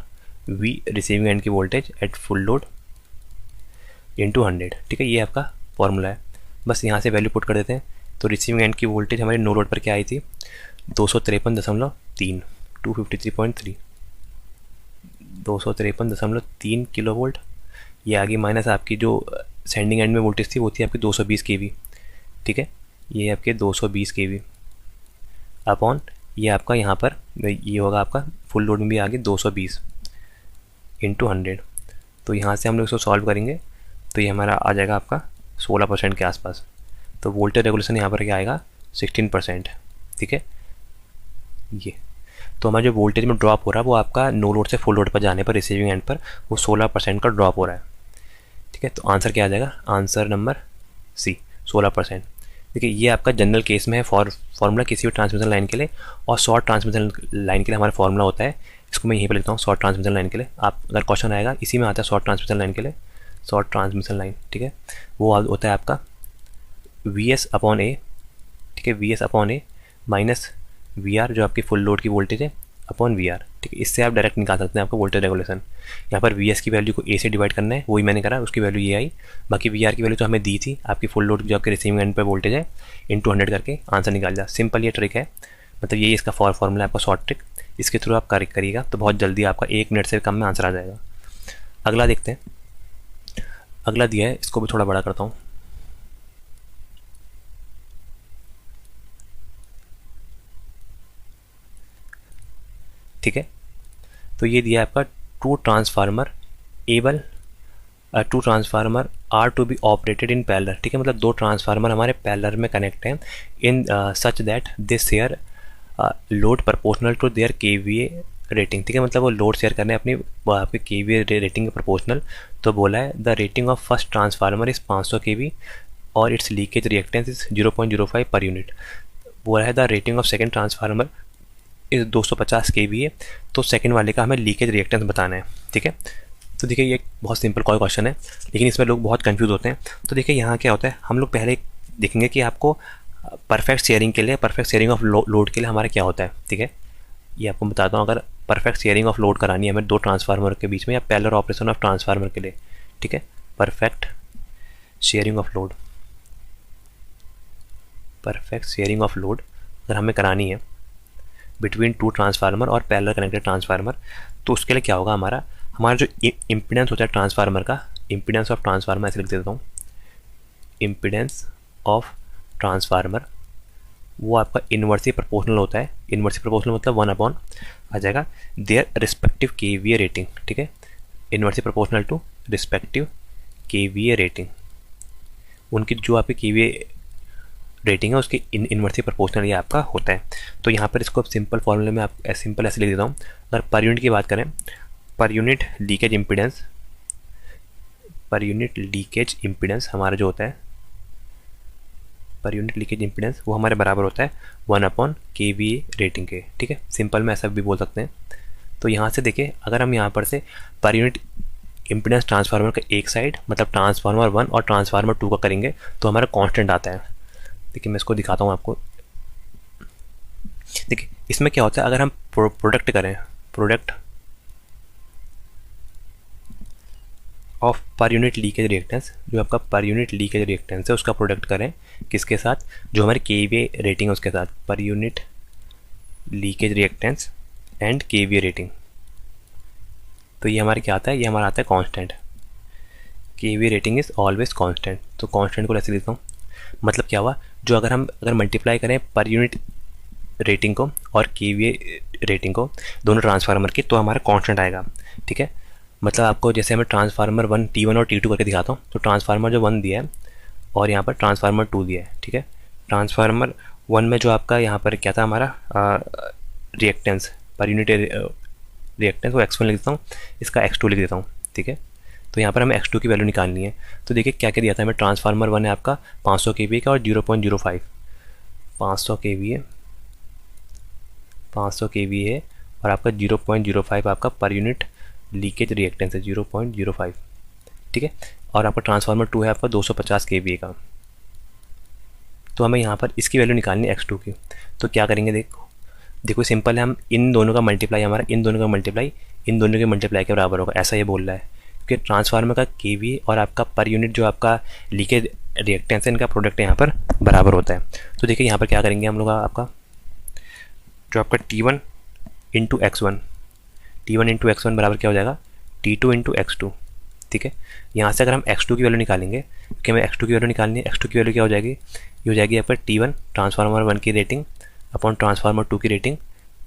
वी रिसीविंग एंड की voltage at full load into 100, ठीक है। ये आपका फॉर्मूला है, बस यहाँ से वैल्यू पुट कर देते हैं। तो रिसीविंग एंड की वोल्टेज हमारे नो लोड पर क्या आई थी, 253.3, 253.3, 253.3 किलो वोल्ट। ये आगे माइनस आपकी जो सेंडिंग एंड में वोल्टेज थी वो थी आपकी 220 केवी, ठीक है, ये आपके 220 केवी अपॉन ये आपका यहाँ पर ये होगा आपका फुल लोड में भी आगे 220 इंटू 100। तो यहाँ से हम लोग इसको सॉल्व करेंगे तो ये हमारा आ जाएगा आपका 16% के आसपास। तो वोल्टेज रेगुलेशन यहाँ पर क्या आएगा, 16%, ठीक है। ये तो हमारा जो वोल्टेज में ड्रॉप हो रहा है वो आपका नो लोड से फुल लोड पर जाने पर रिसीविंग एंड पर वो 16% का ड्रॉप हो रहा है, ठीक है। तो आंसर क्या आ जाएगा, आंसर नंबर सी 16%। देखिए ये आपका जनरल केस में है फॉर्मूला किसी भी ट्रांसमिशन लाइन के लिए, और शॉर्ट ट्रांसमिशन लाइन के लिए हमारा फॉर्मूला होता है, इसको मैं यहीं पे लिखता हूँ शॉर्ट ट्रांसमिशन लाइन के लिए। आप अगर क्वेश्चन आएगा इसी में आता है शॉर्ट ट्रांसमिशन लाइन के लिए, शॉर्ट ट्रांसमिशन लाइन, ठीक है, वो होता है आपका वी एस अपॉन ए, ठीक है, V S upon A minus V R जो आपकी फुल लोड की वोल्टेज है अपॉन वी आर, ठीक है। इससे आप डायरेक्ट निकाल सकते हैं आपका वोल्टेज रेगुलेशन। यहाँ पर वी एस की वैल्यू को ए से डिवाइड करना है, वही मैंने करा, उसकी वैल्यू ये आई। बाकी वी आर की वैल्यू तो हमें दी थी आपकी फुल लोड जो आपके रिसीविंग एंड पर वोल्टेज है, इंटू 100 करके आंसर निकाल जा। सिंपल ये ट्रिक है, मतलब ये इसका फॉर्मूला है आपका शॉर्ट ट्रिक, इसके थ्रू आप करिएगा तो बहुत जल्दी आपका 1 मिनट से कम में आंसर आ जाएगा। अगला देखते हैं, अगला दिया है, इसको भी थोड़ा बड़ा करता हूँ। ठीक है, तो ये दिया है आपका two transformer are to be operated in parallel, ठीक है, मतलब दो ट्रांसफार्मर हमारे पैरेलल में कनेक्ट हैं in such that they share load proportional to their kVA rating, ठीक है, मतलब वो लोड शेयर करने अपनी आपके केवीए रेटिंग के प्रोपोर्शनल। तो बोला है the rating of first transformer is 500 केवी और it's leakage reactance is 0.05 per unit. बोला है the rating of second transformer इस 250 केवी है, तो सेकंड वाले का हमें लीकेज रिएक्टेंस बताना है, ठीक है। तो देखिए ये बहुत सिंपल कोई क्वेश्चन है, लेकिन इसमें लोग बहुत कंफ्यूज होते हैं। तो देखिए यहाँ क्या होता है, हम लोग पहले देखेंगे कि आपको परफेक्ट शेयरिंग के लिए, परफेक्ट शेयरिंग ऑफ लोड के लिए हमारा क्या होता है, ठीक है। ये आपको बताता हूँ, अगर परफेक्ट शेयरिंग ऑफ लोड करानी है हमें दो ट्रांसफार्मर के बीच में या पैरेलल ऑपरेशन ऑफ ट्रांसफार्मर के लिए, ठीक है, perfect sharing of load, perfect sharing of load अगर हमें करानी है बिटवीन टू ट्रांसफार्मर और पैरेलल कनेक्टेड ट्रांसफार्मर, तो उसके लिए क्या होगा, हमारा जो इम्पीडेंस होता है ट्रांसफार्मर का, इम्पीडेंस ऑफ ट्रांसफार्मर ऐसे लिख देता हूँ, इम्पीडेंस ऑफ ट्रांसफार्मर वो आपका इन्वर्सली प्रोपोर्शनल होता है। इन्वर्सली प्रोपोर्शनल मतलब 1 आ जाएगा देयर रिस्पेक्टिव केवीए रेटिंग, ठीक है, inversely proportional to respective KVA rating, उनकी जो आपकी केवीए रेटिंग है उसकी इन्वर्सली प्रोपोर्शनल ये आपका होता है। तो यहाँ पर इसको सिंपल फॉर्मूले में आप सिंपल ऐसे लिख देता हूँ। अगर पर यूनिट की बात करें, per unit leakage impedance, per unit leakage impedance हमारा जो होता है पर यूनिट लीकेज इम्पीडेंस वो हमारे बराबर होता है 1/kVA रेटिंग के, ठीक है। सिंपल में ऐसा भी बोल सकते हैं। तो यहाँ से देखिए, अगर हम यहाँ पर से पर यूनिट इम्पीडेंस ट्रांसफार्मर का एक साइड मतलब ट्रांसफार्मर 1 और ट्रांसफार्मर 2 का करेंगे तो हमारा कांस्टेंट आता है। देखिए मैं इसको दिखाता हूँ आपको। देखिए इसमें क्या होता है, अगर हम प्रोडक्ट करें, product of per unit leakage reactance, जो आपका पर यूनिट लीकेज रिएक्टेंस है उसका प्रोडक्ट करें किसके साथ, जो हमारी केवीए रेटिंग है उसके साथ, per unit leakage reactance and KVA rating. तो ये हमारे क्या आता है, ये हमारा आता है constant. KVA rating is always constant. तो कांस्टेंट को ऐसे लिखता हूँ, मतलब क्या हुआ, जो अगर मल्टीप्लाई करें पर यूनिट रेटिंग को और केवीए रेटिंग को दोनों ट्रांसफार्मर की, तो हमारा कांस्टेंट आएगा, ठीक है। मतलब आपको जैसे हमें ट्रांसफार्मर 1 T1 और T2 करके दिखाता हूँ, तो ट्रांसफार्मर जो 1 दिया है और यहाँ पर ट्रांसफार्मर 2 दिया है, ठीक है। ट्रांसफार्मर 1 में जो आपका यहाँ पर क्या था हमारा रिएक्टेंस, पर यूनिट रिएक्टेंस, वो x1 लिख देता हूँ, इसका x2 लिख देता हूँ, ठीक है। तो यहाँ पर हमें x2 की वैल्यू निकालनी है। तो देखिए क्या क्या दिया था हमें, ट्रांसफार्मर 1 है आपका 500 kVA का और 0.05, 500 kVA, 500 kVA है और आपका 0.05 आपका पर यूनिट लीकेज रिएक्टेंस है 0.05, ठीक है। और आपका ट्रांसफार्मर 2 है आपका 250 kVA का। तो हमें यहाँ पर इसकी वैल्यू निकालनी है x2 की। तो क्या करेंगे, देखो सिंपल है, हम इन दोनों का मल्टीप्लाई, हमारा इन दोनों का मल्टीप्लाई इन दोनों के मल्टीप्लाई के बराबर होगा, ऐसा ये बोल रहा है। क्योंकि ट्रांसफार्मर का kVA और आपका पर यूनिट जो आपका लीकेज रिएक्टेंस है, इनका प्रोडक्ट यहाँ पर बराबर होता है। तो देखिए यहाँ पर क्या करेंगे हम लोग, आपका जो आपका T1 into x1, T1 into x1 बराबर क्या हो जाएगा, T2 इंटू x2, ठीक है। यहाँ से अगर हम x2 की वैल्यू निकालेंगे, क्योंकि हमें x2 की वैल्यू निकालनी है, x2 की वैल्यू क्या हो जाएगी, ये हो जाएगी आपका T1 ट्रांसफार्मर 1 की रेटिंग अपॉन ट्रांसफार्मर 2 की रेटिंग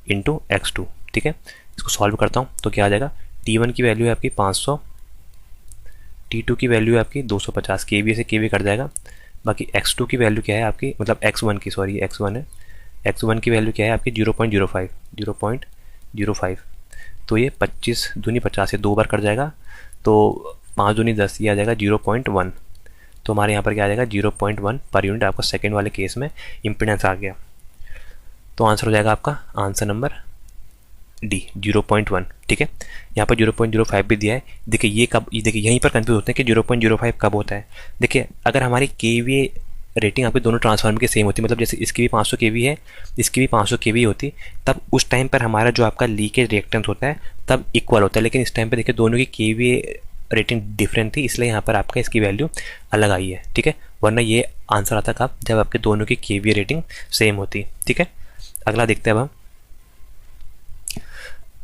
इंटू x2, ठीक है। इसको सॉल्व करता हूँ तो क्या आ जाएगा, T1 की वैल्यू है आपकी 500, T2 की वैल्यू है आपकी 250, kVA से kVA कट जाएगा। बाकी x2 की वैल्यू क्या है आपकी, मतलब x1 की, सॉरी x1 है, x1 की वैल्यू क्या है आपकी 0.05, 0.05। तो ये 25 दूनी 50 से 2 बार कट जाएगा, तो 5 दूनी 10, ये आ जाएगा 0.1। तो हमारे यहाँ पर क्या आ जाएगा 0.1 पर यूनिट, आपका सेकेंड वाले केस में इम्पीडेंस आ गया। तो आंसर हो जाएगा आपका आंसर नंबर डी 0.1, ठीक है। यहाँ पर 0.05 भी दिया है। देखिए ये कब, ये देखिए यहीं पर कंफ्यूज होते हैं कि 0.05 कब होता है। देखिए अगर हमारी केवीए रेटिंग आपके दोनों ट्रांसफार्मर की सेम होती, मतलब जैसे इसकी भी 500 kV है, इसकी भी 500 kV होती, तब उस टाइम पर हमारा जो आपका लीकेज रिएक्टेंस होता है तब इक्वल होता है। लेकिन इस टाइम पर देखिए दोनों की केवीए रेटिंग डिफरेंट थी, इसलिए यहाँ पर आपका इसकी वैल्यू अलग आई है, ठीक है। वरना ये आंसर आता कब, जब आपके दोनों की केवीए रेटिंग सेम होती, ठीक है। अगला देखते हैं अब हम।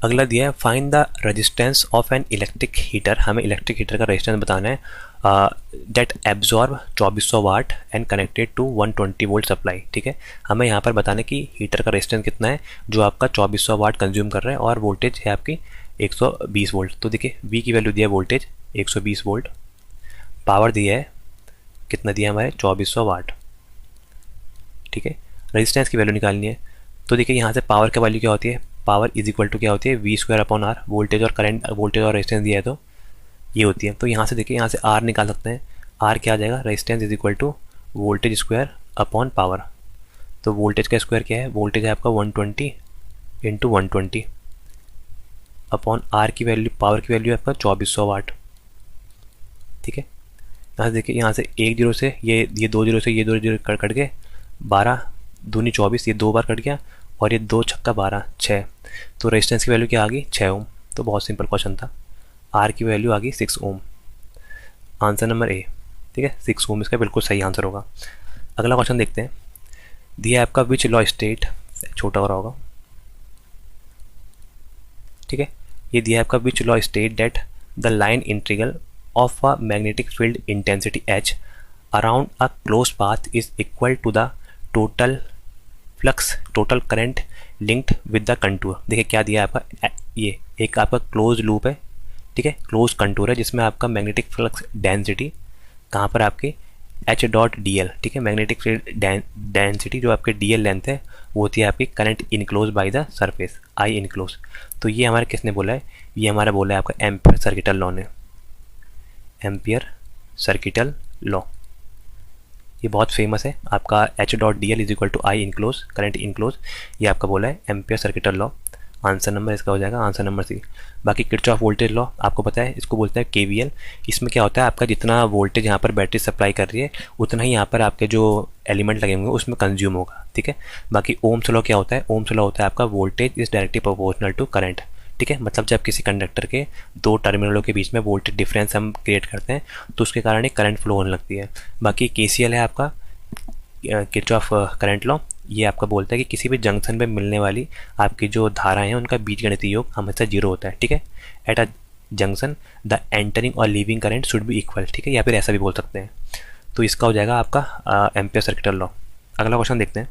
अगला दिया है find the resistance of an electric heater. हमें इलेक्ट्रिक हीटर का रेजिस्टेंस बताना है that absorb 2400 watt and connected to 120 volt supply, ठीक है। हमें यहाँ पर बताना है कि हीटर का रेजिस्टेंस कितना है जो आपका 2400 वाट कंज्यूम कर रहा है और वोल्टेज है आपकी 120 वोल्ट। तो देखिए V की वैल्यू दिया है वोल्टेज 120 वोल्ट, पावर दिया है कितना दिया है हमारे 2400 वाट, ठीक है। रेजिस्टेंस की वैल्यू निकालनी है। तो देखिए यहाँ से पावर का वैल्यू क्या होती है, पावर इज इक्वल टू क्या होती है V²/R, वोल्टेज और करंट, वोल्टेज और रेजिस्टेंस दिया है तो ये होती है। तो यहाँ से देखिए यहाँ से R निकाल सकते हैं। R क्या आ जाएगा, resistance is equal to voltage square upon power. तो वोल्टेज का स्क्वायर क्या है, वोल्टेज है आपका 120 इंटू 120 अपॉन R की वैल्यू, पावर की वैल्यू है आपका 2400 वाट, ठीक है। यहाँ से देखिए यहाँ से एक जीरो से ये 2 जीरो से ये 2 जीरो कट के 12 दूनी 24, ये 2 बार कट गया और ये 2 छक्का 12, 6। तो रेजिस्टेंस की वैल्यू क्या आ गई 6 ओम। तो बहुत सिंपल क्वेश्चन था। आर की वैल्यू आ गई 6 ओम। आंसर नंबर ए, ठीक है, 6 ओम इसका बिल्कुल सही आंसर होगा। अगला क्वेश्चन देखते हैं। दिया है आपका विच लॉ स्टेट, छोटा हो रहा होगा, ठीक है। ये दिया है आपका which law state that the line integral of a magnetic field intensity H around a close path is equal to the total flux, total current linked with the contour. देखिए क्या दिया है आपका, ये एक आपका क्लोज लूप है, ठीक है, क्लोज कंटूर है जिसमें आपका मैग्नेटिक फ्लक्स डेंसिटी कहाँ पर आपकी H.dl, ठीक है, मैग्नेटिक फील्ड डेंसिटी जो आपके dl लेंथ है वो होती है आपकी current enclose by the surface I enclose. तो ये हमारे किसने बोला है, ये हमारा बोला है आपका एम्पियर सर्किटल लॉ ने, एम्पियर सर्किटल लॉ, ये बहुत फेमस है आपका H dot D L is equal to I enclose current enclose, ये आपका बोला है ampere circuital law. Answer number इसका हो जाएगा आंसर नंबर सी। बाकी किरचॉफ वोल्टेज लॉ आपको पता है, इसको बोलते हैं केवीएल। इसमें क्या होता है, आपका जितना वोल्टेज यहाँ पर बैटरी सप्लाई कर रही है उतना ही यहाँ पर आपके जो एलिमेंट लगे होंगे उसमें कंज्यूम होगा, ठीक है। बाकी ओम्स लॉ क्या होता है, ओम्स लॉ होता है आपका voltage is directly proportional to current, ठीक है। मतलब जब किसी कंडक्टर के दो टर्मिनलों के बीच में वोल्टेज डिफरेंस हम क्रिएट करते हैं तो उसके कारण एक करंट फ्लो होने लगती है। बाकी केसीएल है आपका किरचॉफ करंट लॉ, ये आपका बोलता है कि किसी भी जंक्शन पे मिलने वाली आपकी जो धाराएं हैं उनका बीजगणितीय योग हमेशा जीरो होता है, ठीक है। At a junction the entering और leaving current should be equal, ठीक है, या फिर ऐसा भी बोल सकते हैं। तो इसका हो जाएगा आपका एम्पियर सर्किटल लॉ। अगला क्वेश्चन देखते हैं।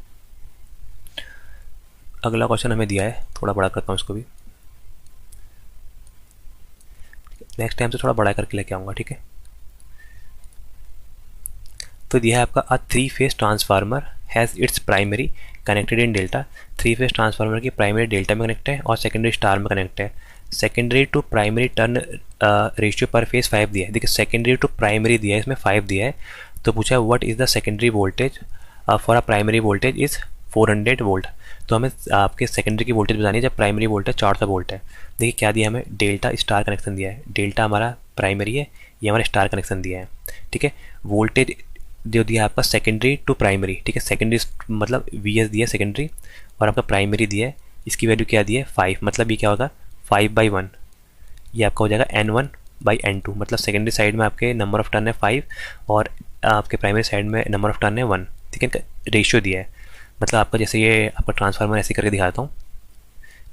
अगला क्वेश्चन हमें दिया है, थोड़ा बड़ा करता हूँ इसको भी, नेक्स्ट टाइम से थोड़ा बड़ा करके लेके आऊँगा, ठीक है। तो दिया है आपका a three phase transformer has its primary connected in delta. Three phase transformer की प्राइमरी डेल्टा में कनेक्ट है और सेकेंडरी स्टार में कनेक्ट है। Secondary to primary turn ratio per phase 5 दिया है। देखिए सेकेंडरी टू प्राइमरी दिया है, इसमें 5 दिया है। तो पूछा है what is the secondary voltage for a primary voltage is 400 volt. तो हमें आपके सेकेंडरी की वोल्टेज बतानी है जब प्राइमरी वोल्टेज 400 वोल्ट है। देखिए क्या दिया, हमें डेल्टा स्टार कनेक्शन दिया है। डेल्टा हमारा प्राइमरी है, ये हमारा स्टार कनेक्शन दिया है, ठीक है। वोल्टेज जो दिया आपका सेकेंडरी टू प्राइमरी, ठीक है। सेकेंडरी मतलब वी एस दिया सेकेंडरी और आपका प्राइमरी दिया है, इसकी वैल्यू क्या दी है 5, मतलब ये क्या होगा 5/1, ये आपका हो जाएगा N1/N2। मतलब सेकेंडरी साइड में आपके नंबर ऑफ टर्न है 5 और आपके प्राइमरी साइड में नंबर ऑफ टर्न है 1, ठीक है। रेशियो दिया है, मतलब आपका जैसे ये आपका ट्रांसफार्मर ऐसे करके दिखाता हूँ,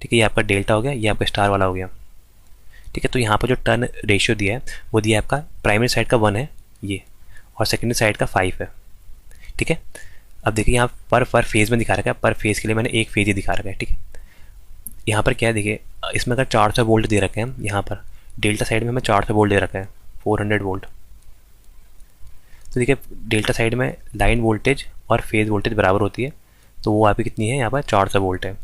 ठीक है। ये आपका डेल्टा हो गया, ये आपका स्टार वाला हो गया, ठीक है। तो यहाँ पर जो टर्न रेशियो दिया है वो दिया है आपका प्राइमरी साइड का 1 है ये, और सेकेंडरी साइड का 5 है, ठीक है। अब देखिए यहाँ पर फेज में दिखा रखा है, पर फेज के लिए मैंने एक फेज ही दिखा रखा है, ठीक है। यहाँ पर क्या है देखिए, इसमें अगर 400 वोल्ट दे रखे हैं, यहाँ पर डेल्टा साइड में हमें 400 वोल्ट दे रखा है 400 वोल्ट। तो देखिए डेल्टा साइड में लाइन वोल्टेज और फेज वोल्टेज बराबर होती है, तो वो आपकी कितनी है, यहाँ पर 400 वोल्ट है,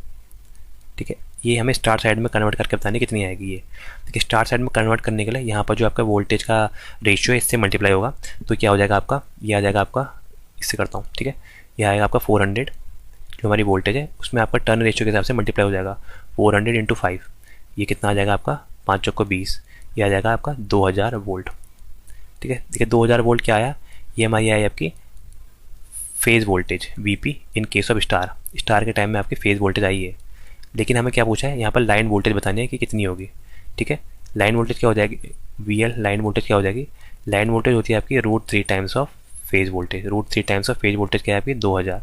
ठीक है। ये हमें स्टार साइड में कन्वर्ट करके बतानी कितनी आएगी ये। देखिए स्टार साइड में कन्वर्ट करने के लिए यहाँ पर जो आपका वोल्टेज का रेशियो है इससे मल्टीप्लाई होगा, तो क्या हो जाएगा आपका, ये आ जाएगा आपका, इससे करता हूँ, ठीक है। ये आएगा आपका 400 जो हमारी वोल्टेज है उसमें आपका टर्न रेशियो के हिसाब से मल्टीप्लाई हो जाएगा 400 × 5, ये कितना आ जाएगा आपका 5 चौको 20, ये आ जाएगा आपका 2000 वोल्ट, ठीक है। देखिए 2000 वोल्ट क्या आया, ये हमारी आई आपकी phase voltage VP in case of star. Star के टाइम में आपकी फेज़ वोल्टेज आई है, लेकिन हमें क्या पूछा है यहाँ पर लाइन वोल्टेज बतानी है कि कितनी होगी, ठीक है। लाइन वोल्टेज क्या हो जाएगी, VL लाइन वोल्टेज क्या हो जाएगी, लाइन वोल्टेज होती है आपकी √3 times of phase voltage. √3 times of phase voltage क्या है आपकी 2000,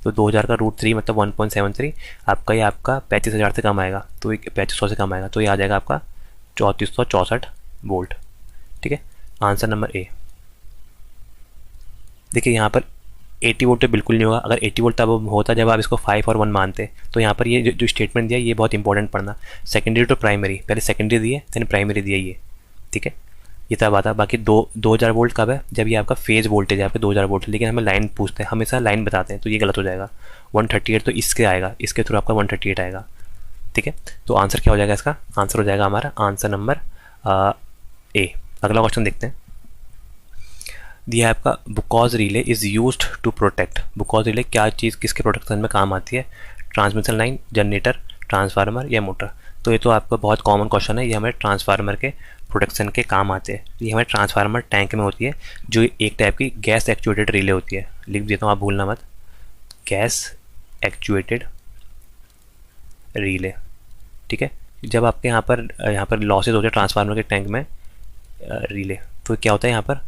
तो 2000 का √3 मतलब 1.73, आपका ये आपका 35,000 से कम आएगा, तो 3500 से कम आएगा, तो ये आ जाएगा आपका 3464 वोल्ट, ठीक है। आंसर नंबर ए। देखिए यहाँ पर 80 वोल्ट तो बिल्कुल नहीं होगा, अगर 80 वोल्ट तब होता जब आप इसको 5 और 1 मानते। तो यहाँ पर ये जो स्टेटमेंट दिया ये बहुत इंपॉर्टेंट पढ़ना, सेकेंडरी टू प्राइमरी, पहले सेकेंडरी दिए देन प्राइमरी दिया ये, ठीक है। ये तब आता। बाकी 2000 वोल्ट कब है, जब ये आपका फेज वोल्टेज है आपके 2000 वोल्ट, लेकिन हमें लाइन पूछते हैं, हमेशा लाइन बताते हैं, तो ये गलत हो जाएगा। 138 तो इसके आएगा, इसके थ्रू आपका 138 आएगा, ठीक है। तो आंसर क्या हो जाएगा, इसका आंसर हो जाएगा हमारा आंसर नंबर ए। अगला क्वेश्चन देखते हैं। दिया है आपका Buchholz relay is used to protect. Buchholz relay क्या चीज़ किसके प्रोटेक्शन में काम आती है, ट्रांसमिशन लाइन, जनरेटर, ट्रांसफार्मर या मोटर। तो ये तो आपका बहुत कॉमन क्वेश्चन है, ये हमारे ट्रांसफार्मर के प्रोटेक्शन के काम आते हैं। ये हमारे ट्रांसफार्मर टैंक में होती है, जो एक टाइप की गैस एक्चुएटेड रिले होती है। लिख देता हूँ, आप भूलना मत, गैस एक्चुएटेड रिले, ठीक है। जब आपके यहाँ पर लॉसेज होते हैं ट्रांसफार्मर के टैंक में रिले, तो क्या होता है यहाँ पर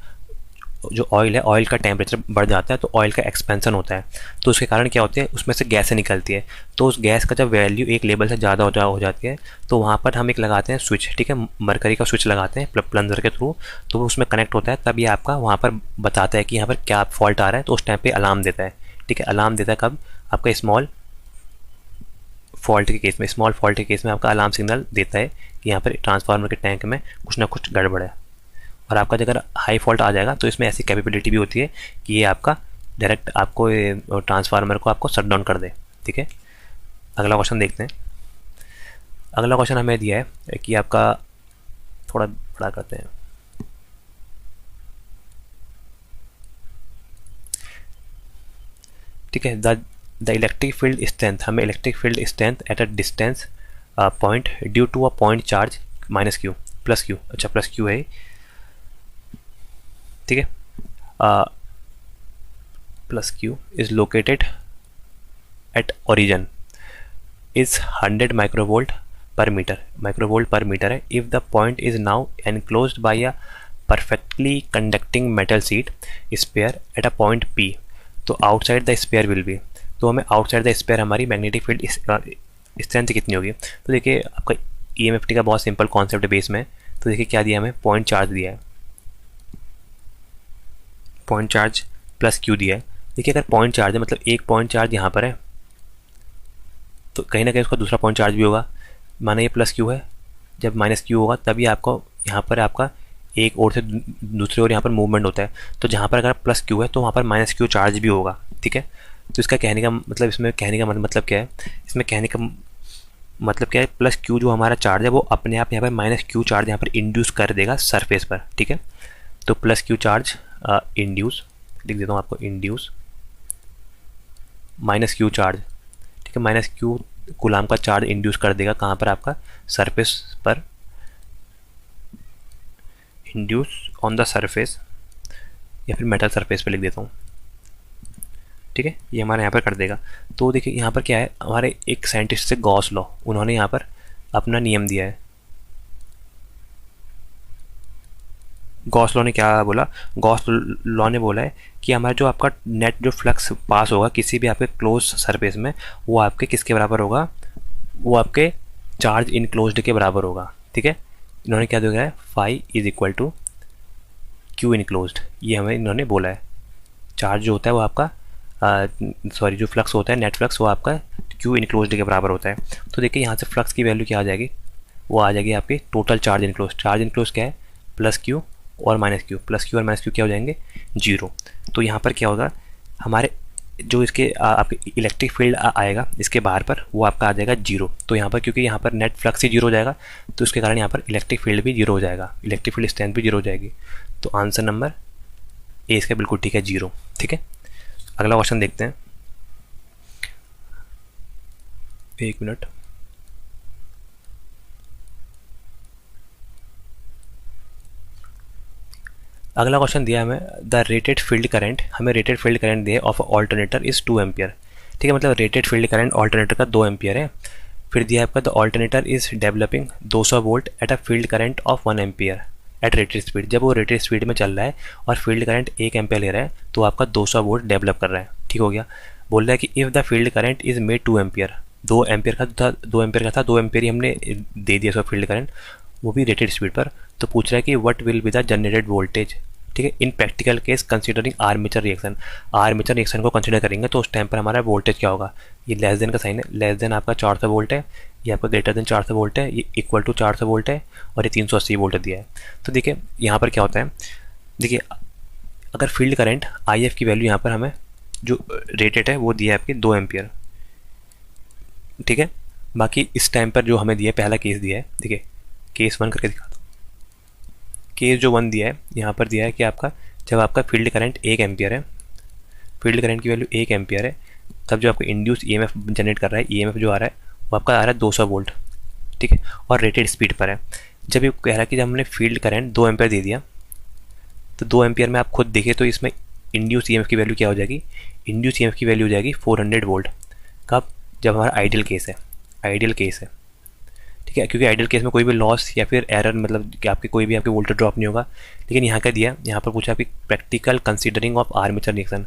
जो ऑयल है, ऑयल का टेम्परेचर बढ़ जाता है, तो ऑयल का एक्सपेंशन होता है, तो उसके कारण क्या होते हैं उसमें से गैसें निकलती है। तो उस गैस का जब वैल्यू एक लेवल से ज़्यादा हो जाती है, तो वहाँ पर हम एक लगाते हैं स्विच, ठीक है, मरकरी का स्विच लगाते हैं प्लंजर के थ्रू, तो वो उसमें कनेक्ट होता है, तब ये आपका वहाँ पर बताता है कि यहाँ पर क्या फॉल्ट आ रहा है, तो उस टाइम पर अलार्म देता है, ठीक है। अलार्म देता है कब, आपका स्मॉल फॉल्ट के केस में, स्मॉल फॉल्ट के केस में आपका अलार्म सिग्नल देता है कि यहाँ पर ट्रांसफार्मर के टैंक में कुछ ना कुछ गड़बड़ है। और आपका अगर हाई फॉल्ट आ जाएगा तो इसमें ऐसी कैपेबिलिटी भी होती है कि ये आपका डायरेक्ट आपको ट्रांसफार्मर को आपको शट डाउन कर दे, ठीक है। अगला क्वेश्चन देखते हैं। अगला क्वेश्चन हमें दिया है कि आपका, थोड़ा बड़ा करते हैं, ठीक है। द इलेक्ट्रिक फील्ड स्ट्रेंथ, हमें electric field strength at a distance point due to a point charge minus Q plus Q, अच्छा प्लस क्यू है, ठीक है। Plus Q is located at origin is 100 microvolt per metre है। If the point is now enclosed by a perfectly conducting metal sheet sphere at a point P, तो outside the sphere will be, तो हमें outside the spare हमारी magnetic field strength कितनी होगी। तो देखिए आपका EMFT का बहुत सिंपल कॉन्सेप्ट बेस में, तो देखिए क्या दिया हमें, पॉइंट चार्ज दिया है, पॉइंट चार्ज प्लस क्यू दिया है। देखिए अगर पॉइंट चार्ज है मतलब एक पॉइंट चार्ज यहाँ पर है, तो कहीं ना कहीं उसका दूसरा पॉइंट चार्ज भी होगा। माना ये प्लस क्यू है, जब माइनस क्यू होगा तभी आपको यहाँ पर आपका एक ओर से दूसरी ओर यहाँ पर मूवमेंट होता है। तो जहाँ पर अगर प्लस क्यू है तो वहाँ पर माइनस क्यू चार्ज भी होगा, ठीक है। तो इसका कहने का मतलब, इसमें कहने का मतलब क्या है, इसमें कहने का मतलब क्या है, प्लस क्यू जो हमारा चार्ज है वो अपने आप यहाँ पर माइनस क्यू चार्ज यहाँ पर इंड्यूस कर देगा सरफेस पर, ठीक है। तो प्लस क्यू चार्ज इंड्यूस, लिख देता हूँ आपको, इंड्यूस माइनस क्यू चार्ज, ठीक है, माइनस क्यू कूलाम का चार्ज इंड्यूस कर देगा कहाँ पर, आपका सरफेस पर, इंड्यूस ऑन द सरफेस, या फिर मेटल सरफेस पे लिख देता हूँ, ठीक है। ये हमारे यहाँ पर कर देगा। तो देखिए यहाँ पर क्या है, हमारे एक साइंटिस्ट से गॉस लॉ, उन्होंने यहाँ पर अपना नियम दिया है। गॉस लॉ ने क्या बोला, गॉस लॉ ने बोला है कि हमारा जो आपका नेट जो फ्लक्स पास होगा किसी भी आपके क्लोज सरफेस में, वो आपके किसके बराबर होगा, वो आपके चार्ज इनक्लोज्ड के बराबर होगा, ठीक है। इन्होंने क्या दिया है, phi is equal to Q enclosed, ये हमें इन्होंने बोला है। चार्ज जो होता है वो आपका सॉरी जो फ्लक्स होता है नेट फ्लक्स, वो आपका क्यू इनक्लोज्ड के बराबर होता है। तो देखिए यहाँ से फ्लक्स की वैल्यू क्या आ जाएगी, वो आ जाएगी आपकी total charge enclose. Charge enclose क्या है, प्लस क्यू और माइनस क्यू, प्लस क्यू और माइनस क्यू क्या हो जाएंगे, जीरो। तो यहाँ पर क्या होगा, हमारे जो इसके आपके इलेक्ट्रिक फील्ड आएगा इसके बाहर पर, वो आपका आ जाएगा जीरो। तो यहाँ पर क्योंकि यहाँ पर नेट फ्लक्स ही जीरो हो जाएगा, तो उसके कारण यहाँ पर इलेक्ट्रिक फील्ड भी जीरो हो जाएगा, इलेक्ट्रिक फील्ड स्ट्रेंथ भी जीरो हो जाएगी। तो आंसर नंबर ए इसका बिल्कुल ठीक है, जीरो, ठीक है। अगला क्वेश्चन देखते हैं, एक मिनट। अगला क्वेश्चन दिया हमें, द रेटेड फील्ड करंट, हमें रेटेड फील्ड करंट दिया ऑफ ऑल्टरनेटर इज 2 एम्पियर, ठीक है। मतलब रेटेड फील्ड करंट ऑल्टरनेटर का 2 एम्पियर है। फिर दिया है आपका the alternator is developing 200 volt at a field current of 1 ampere at rated speed. जब वो रेटेड स्पीड में चल रहा है और फील्ड करंट 1 एम्पियर ले रहा है तो आपका 200 वोल्ट डेवलप कर रहा है, ठीक हो गया। बोल रहा है कि if the field current is made 2 ampere, 2 ampere का था, 2 एम्पियर ही हमने दे दिया उसका फील्ड करंट, वो भी रेटेड स्पीड पर। तो पूछ रहा है कि what will be the generated voltage, ठीक है, इन practical case considering armature reaction. Armature reaction को कंसीडर करेंगे तो उस टाइम पर हमारा वोल्टेज क्या होगा, ये लेस देन का साइन है, लेस देन आपका 400 वोल्ट है, ये आपका ग्रेटर देन 400 वोल्ट है, ये इक्वल टू 400 वोल्ट है, और ये 380 वोल्ट दिया है। तो देखिए यहाँ पर क्या होता है, देखिए अगर फील्ड करंट IF की वैल्यू यहाँ पर हमें जो रेटेड है वो दिया है आपकी 2 एम्पियर, ठीक है। बाकी इस टाइम पर जो हमें दिया है, पहला केस दिया है, देखिए केस 1 करके दिखाता हूँ। केस जो 1 दिया है, यहाँ पर दिया है कि आपका जब आपका फील्ड करंट 1 एम्पियर है, फील्ड करंट की वैल्यू 1 एम्पियर है, तब जो आपको इंड्यूस EMF जनरेट कर रहा है, EMF जो आ रहा है वो आपका आ रहा है 200 वोल्ट, ठीक है, और रेटेड स्पीड पर है। जब ये कह रहा है कि जब हमने फील्ड करंट 2 एम्पियर दे दिया, तो 2 एम्पियर में आप खुद देखिए तो इसमें इंड्यूस EMF की वैल्यू क्या हो जाएगी, इंड्यूस EMF की वैल्यू हो जाएगी 400 वोल्ट। कब, जब हमारा आइडियल केस है, आइडियल केस है, ठीक है, क्योंकि आइडियल केस में कोई भी लॉस या फिर एरर, मतलब कि आपके कोई भी आपके वोल्टेज ड्रॉप नहीं होगा। लेकिन यहाँ क्या दिया, यहाँ पर पूछा आपकी practical considering of armature reaction.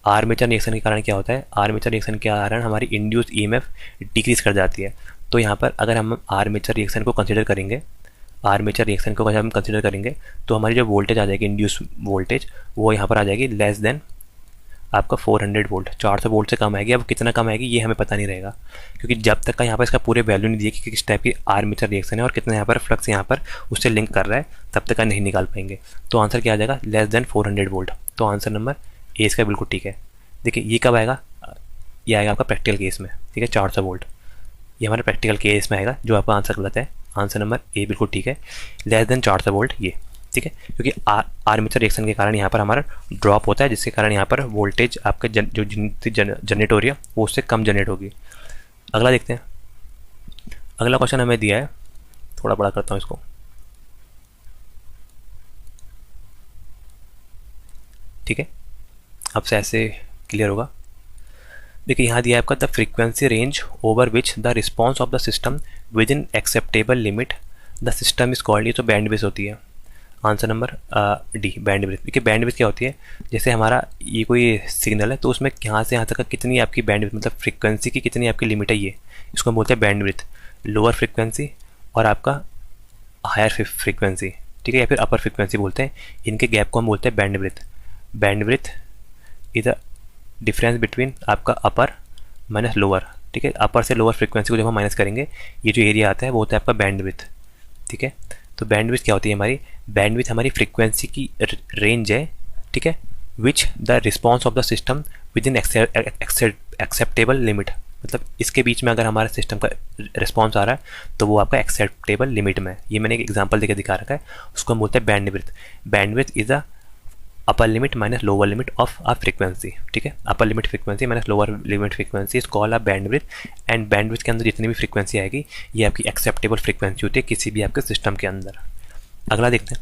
Armature reaction के कारण क्या होता है, आर्मेचर रिएक्शन के कारण हमारी इंड्यूस EMF डिक्रीज कर जाती है। तो यहाँ पर अगर हम आर्मेचर रिएक्शन को कंसीडर करेंगे, आर्मेचर रिएक्शन को अगर हम कंसीडर करेंगे तो हमारी जो वोल्टेज आ जाएगी, इंड्यूस वोल्टेज, वो यहाँ पर आ जाएगी लेस देन आपका 400 वोल्ट, 400 वोल्ट से कम आएगी। अब कितना कम आएगी ये हमें पता नहीं रहेगा, क्योंकि जब तक का यहाँ पर इसका पूरे वैल्यू नहीं दिए कि किस टाइप की आर्मेचर रिएक्शन है और कितना यहाँ पर फ्लक्स यहाँ पर उससे लिंक कर रहा है, तब तक का नहीं निकाल पाएंगे। तो आंसर क्या आ जाएगा, लेस देन 400 वोल्ट। तो आंसर नंबर ए इसका बिल्कुल ठीक है। देखिए ये कब आएगा, ये आएगा आपका प्रैक्टिकल केस में, ठीक है, 400 वोल्ट, ये हमारे प्रैक्टिकल केस में आएगा, जो आपका आंसर गलत है। आंसर नंबर ए बिल्कुल ठीक है, लेस देन 400 वोल्ट ये, ठीक है, क्योंकि आर्मेचर रिएक्शन के कारण यहाँ पर हमारा ड्रॉप होता है, जिसके कारण यहाँ पर वोल्टेज आपके जो जनरेट हो रही है वो उससे कम जनरेट होगी। अगला देखते हैं। अगला क्वेश्चन हमें दिया है, थोड़ा बड़ा करता हूँ इसको। ठीक है, अब से ऐसे क्लियर होगा। देखिए यहाँ दिया है आपका the frequency range over which the response of the system with in acceptable limit the system is called, ये तो बैंडविड्थ होती है। Answer number D, bandwidth. देखिए बैंडविड्थ क्या होती है, जैसे हमारा ये कोई सिग्नल है तो उसमें यहाँ से यहाँ तक कितनी आपकी बैंडविड्थ, मतलब फ्रीक्वेंसी की कितनी आपकी लिमिट है, ये इसको हम बोलते हैं बैंडविड्थ। लोअर फ्रीक्वेंसी और आपका हायर फ्रीक्वेंसी, ठीक है, या फिर अपर फ्रीक्वेंसी बोलते हैं, इनके गैप को हम बोलते हैं bandwidth. Bandwidth is a difference between आपका अपर माइनस लोअर, ठीक है। अपर से लोअर फ्रीक्वेंसी को जब हम माइनस करेंगे, ये जो एरिया आता है वो होता है आपका बैंडविड्थ, ठीक है। तो बैंडविड्थ क्या होती है हमारी, बैंडविड्थ हमारी फ्रीक्वेंसी की रेंज है, ठीक है, which the response of the system with in acceptable limit, मतलब इसके बीच में अगर हमारे सिस्टम का रिस्पॉन्स आ रहा है तो वो आपका एक्सेप्टेबल लिमिट में है। ये मैंने एक एग्जांपल देकर दिखा रखा है, उसको हम बोलते हैं bandwidth. Bandwidth is a upper limit minus lower limit of a frequency, ठीक है। Upper limit frequency minus lower limit frequency is called a bandwidth. And bandwidth के अंदर जितनी भी फ्रीक्वेंसी आएगी ये आपकी एक्सेप्टेबल फ्रीक्वेंसी होती है किसी भी आपके सिस्टम के अंदर। अगला देखते हैं।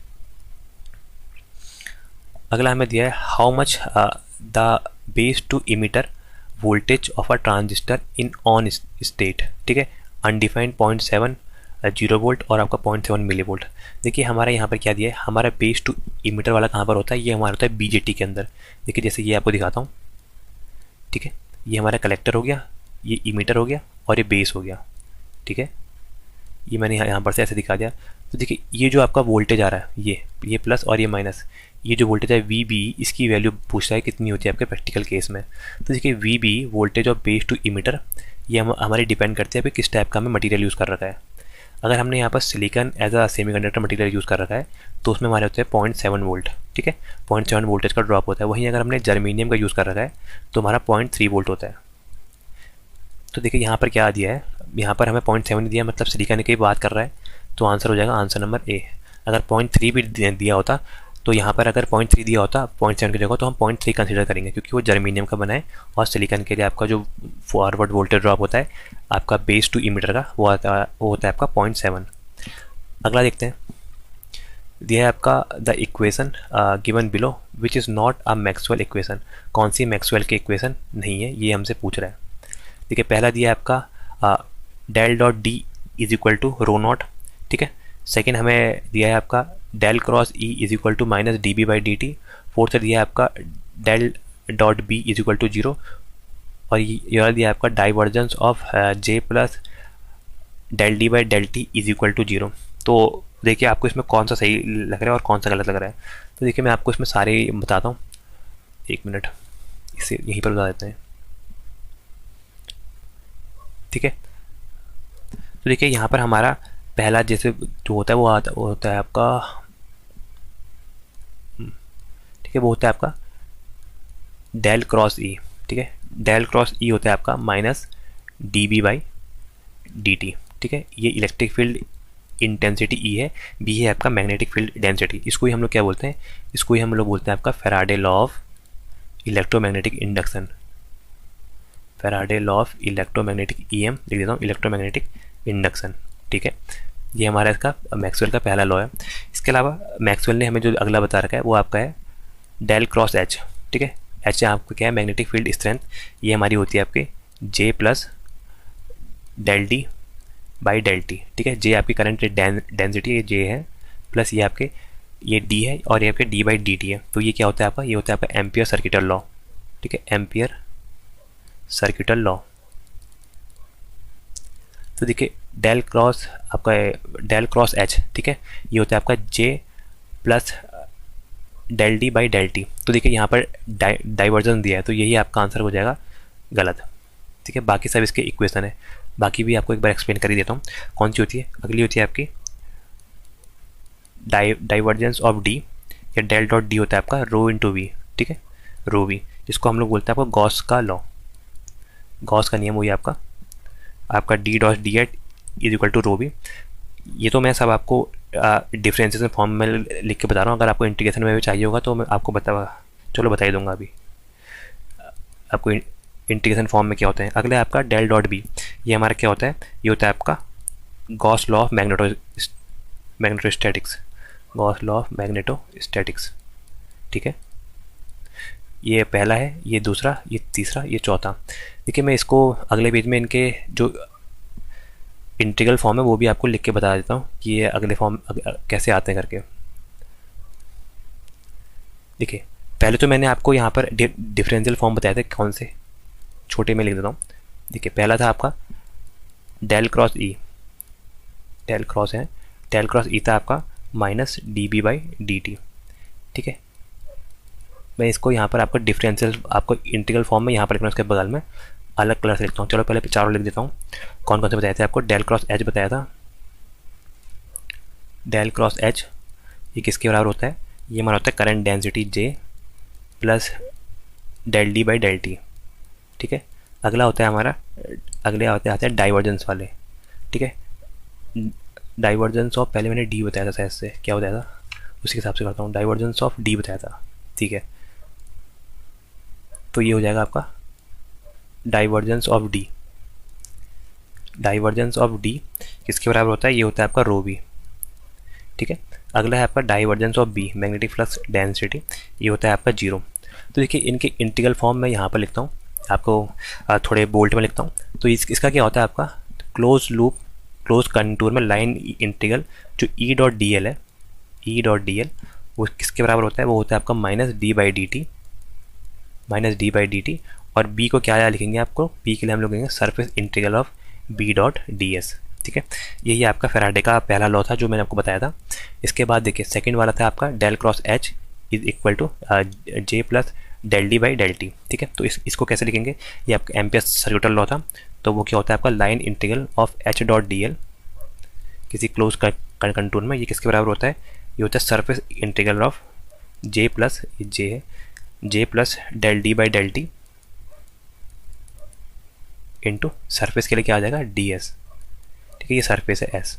अगला हमें दिया है how much the base to emitter voltage of a transistor in on state, ठीक है, अनडिफाइंड 0.7 0 वोल्ट और आपका 0.7 मिली वोल्ट। देखिए हमारा यहाँ पर क्या दिया है, हमारा बेस टू इमीटर वाला कहाँ पर होता है, ये हमारा होता है बीजेटी के अंदर। देखिए जैसे ये आपको दिखाता हूँ, ठीक है, ये हमारा कलेक्टर हो गया, ये इमीटर हो गया और ये बेस हो गया, ठीक है। ये मैंने यहाँ पर से ऐसे दिखा दिया। तो देखिए ये जो आपका वोल्टेज आ रहा है, ये प्लस और ये माइनस, ये जो वोल्टेज है वी बी, इसकी वैल्यू पूछता है कितनी होती है आपके प्रैक्टिकल केस में। तो देखिए V B voltage of base to emitter, ये हमारी डिपेंड करते हैं कि किस टाइप का हमें मटेरियल यूज़ कर रखा है। अगर हमने यहाँ पर silicon as a semiconductor material use कर रखा है तो उसमें हमारे होते हैं 0.7 वोल्ट, ठीक है, 0.7 वोल्टेज का ड्रॉप होता है। वहीं अगर हमने जर्मीनियम का यूज़ कर रखा है तो हमारा 0.3 वोल्ट होता है। तो देखिए यहाँ पर क्या दिया है, यहाँ पर हमें 0.7 दिया, मतलब सिलिकॉन की बात कर रहा है, तो आंसर हो जाएगा आंसर नंबर ए। अगर 0.3 भी दिया होता तो यहाँ पर अगर 0.3 दिया होता 0.7 की जगह तो हम 0.3 कंसीडर करेंगे, क्योंकि वो जर्मीनियम का बना है और सिलिकॉन के लिए आपका जो फॉरवर्ड वोल्टेज ड्रॉप होता है आपका बेस टू इमीटर का वो होता है आपका 0.7। अगला देखते हैं। दिया है आपका the equation given below which is not a Maxwell equation. कौन सी मैक्सवेल की इक्वेशन नहीं है, ये हमसे पूछ रहा है। देखिए पहला दिया है आपका del dot D is equal to rho naught, ठीक है। सेकेंड हमें दिया है आपका del cross E is equal to minus D B by D T. Fourth दिया है आपका del dot B is equal to zero. और ये वाला दिया है आपका divergence of J plus del D by del T is equal to zero. तो देखिए आपको इसमें कौन सा सही लग रहा है और कौन सा गलत लग रहा है। तो देखिए मैं आपको इसमें सारे बताता हूँ, एक मिनट इसे यहीं पर बता देते हैं, ठीक है। तो देखिए यहाँ पर हमारा पहला जैसे जो होता है वो होता है आपका, ठीक है, वो होता है आपका डेल क्रॉस ई, ठीक है। डेल क्रॉस ई होता है आपका minus D B by D T, ठीक है। ये इलेक्ट्रिक फील्ड इंटेंसिटी ई है, बी है आपका मैग्नेटिक फील्ड डेंसिटी। इसको ही हम लोग क्या बोलते हैं, इसको ही हम लोग बोलते हैं आपका Faraday law of electromagnetic induction. Faraday law of electromagnetic EM लिख देता हूँ, इलेक्ट्रोमैग्नेटिक इंडक्शन, ठीक है। ये हमारा इसका मैक्सवेल का पहला लॉ है। इसके अलावा मैक्सवेल ने हमें जो अगला बता रखा है वो आपका है डेल क्रॉस एच, ठीक है। एच आपको क्या है, मैग्नेटिक फील्ड स्ट्रेंथ, ये हमारी होती है आपकी J plus del D by del T, ठीक है। जे आपकी करंट डेंसिटी है, जे है, प्लस ये आपके ये डी है और ये आपके डी बाई डी टी है। तो ये क्या होता है आपका, ये होता है आपका एम्पियर सर्किटल लॉ, ठीक है, एम्पियर सर्किटल लॉ। तो देखिए डेल क्रॉस आपका डेल क्रॉस एच, ठीक है, ये होता है आपका J plus del D by del T. तो देखिए यहाँ पर डाइवर्जन दिया है तो यही आपका आंसर हो जाएगा गलत, ठीक है। बाकी सब इसके इक्वेशन है, बाकी भी आपको एक बार एक्सप्लेन कर ही देता हूँ कौन सी होती है। अगली होती है आपकी डाइवर्जेंस ऑफ डी, या डेल डॉट डी होता है आपका रो इंटू वी, ठीक है, रो वी, जिसको हम लोग बोलते हैं आपका गॉस का लॉ, गॉस का नियम हुई आपका D dot D at is equal to rho V. ये तो मैं सब आपको डिफरेंशिएशन फॉर्म में लिख के बता रहा हूँ। अगर आपको इंटीग्रेशन में भी चाहिए होगा तो मैं आपको बता ही दूंगा अभी आपको इंटीग्रेशन फॉर्म में क्या होते हैं। अगले आपका डेल डॉट बी, ये हमारा क्या होता है, ये होता है आपका Gauss law of magnetostatics, Gauss law of magnetostatics. ठीक है, ये पहला है, ये दूसरा, ये तीसरा, ये चौथा। देखिए मैं इसको अगले पेज में इनके जो इंटीग्रल फॉर्म है वो भी आपको लिख के बता देता हूँ कि ये अगले फॉर्म कैसे आते हैं करके। देखिए पहले तो मैंने आपको यहाँ पर डिफरेंशियल फॉर्म बताया था, कौन से, छोटे में लिख देता हूँ। देखिए पहला था आपका del cross E, del cross है, डेल क्रॉस ई था आपका minus D B by D T. ठीक है, मैं इसको यहाँ पर आपको डिफरेंशियल आपको इंटीग्रल फॉर्म में यहाँ पर लिखना, उसके बगल में अलग कलर से लिखता हूँ। चलो पहले चारों लिख देता हूँ। कौन कौन से बताए थे आपको, डेल क्रॉस एच बताया था, डेल क्रॉस एच ये किसके बराबर होता है, ये हमारा होता है current density J plus del D by del T. ठीक है, अगला होता है हमारा, अगले आते हैं डाइवर्जेंस वाले। ठीक है, डाइवर्जेंस ऑफ, पहले मैंने डी बताया था शायद से, क्या बताया था उसी के हिसाब से करता हूँ, डाइवर्जेंस ऑफ डी बताया था। ठीक है, तो ये हो जाएगा आपका divergence of D, divergence of D किसके बराबर होता है, ये होता है आपका रो बी। ठीक है, अगला है आपका divergence of B, magnetic flux density, ये होता है आपका जीरो। तो देखिए इनके इंटीग्रल फॉर्म में यहाँ पर लिखता हूँ आपको, थोड़े बोल्ड में लिखता हूँ। तो इसका क्या होता है आपका क्लोज लूप, क्लोज कंटूर में लाइन इंटीग्रल जो ई डॉट डी एल है, ई डॉट डी एल वो किसके बराबर होता है, वो होता है आपका minus D by D T, minus D by D T. और बी को क्या लिखेंगे आपको, बी के लिए हम लोग लिखेंगे surface integral of B dot D S. ठीक है, यही आपका फैराडे का पहला लॉ था जो मैंने आपको बताया था। इसके बाद देखिए सेकंड वाला था आपका del cross H is equal to J plus del D by del T. ठीक है, तो इसको कैसे लिखेंगे, ये आपका एम्पियर सर्कुलर लॉ था। तो वो क्या होता है आपका line integral of H dot D L किसी क्लोज कंटूर में, ये किसके बराबर होता है, ये होता है surface integral of J plus J है, J plus del D by del T into surface के लिए क्या आ जाएगा डी एस। ठीक है, ये सरफेस है एस।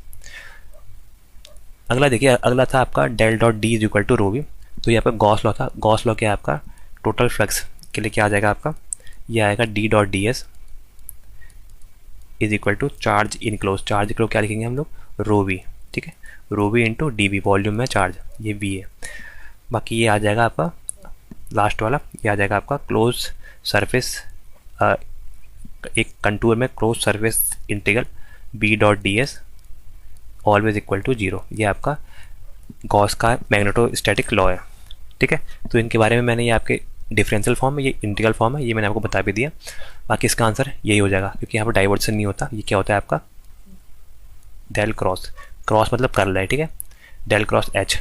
अगला देखिए, अगला था आपका del dot D is equal to rho B. तो ये आपका गॉस लॉ था, गॉस लॉ क्या है आपका टोटल फ्लक्स के लिए क्या आ जाएगा आपका, ये आएगा D dot D S is equal to charge enclose, charge enclose क्या लिखेंगे हम लोग, रो बी। ठीक है, rho B into D B, volume में चार्ज, ये बी है। बाकी ये आ जाएगा आपका लास्ट वाला, ये आ जाएगा आपका क्लोज सरफेस, एक कंटूर में close surface integral B dot D S always equal to zero. ये आपका गॉस का मैग्नेटोस्टैटिक लॉ है। ठीक है, तो इनके बारे में मैंने ये आपके डिफरेंशियल फॉर्म है, ये इंटीग्रल फॉर्म है, ये मैंने आपको बता भी दिया। बाकी इसका आंसर यही हो जाएगा क्योंकि यहाँ पर डाइवर्सन नहीं होता। ये क्या होता है आपका डेल क्रॉस, क्रॉस मतलब कर्ल है। ठीक है, डेल क्रॉस एच।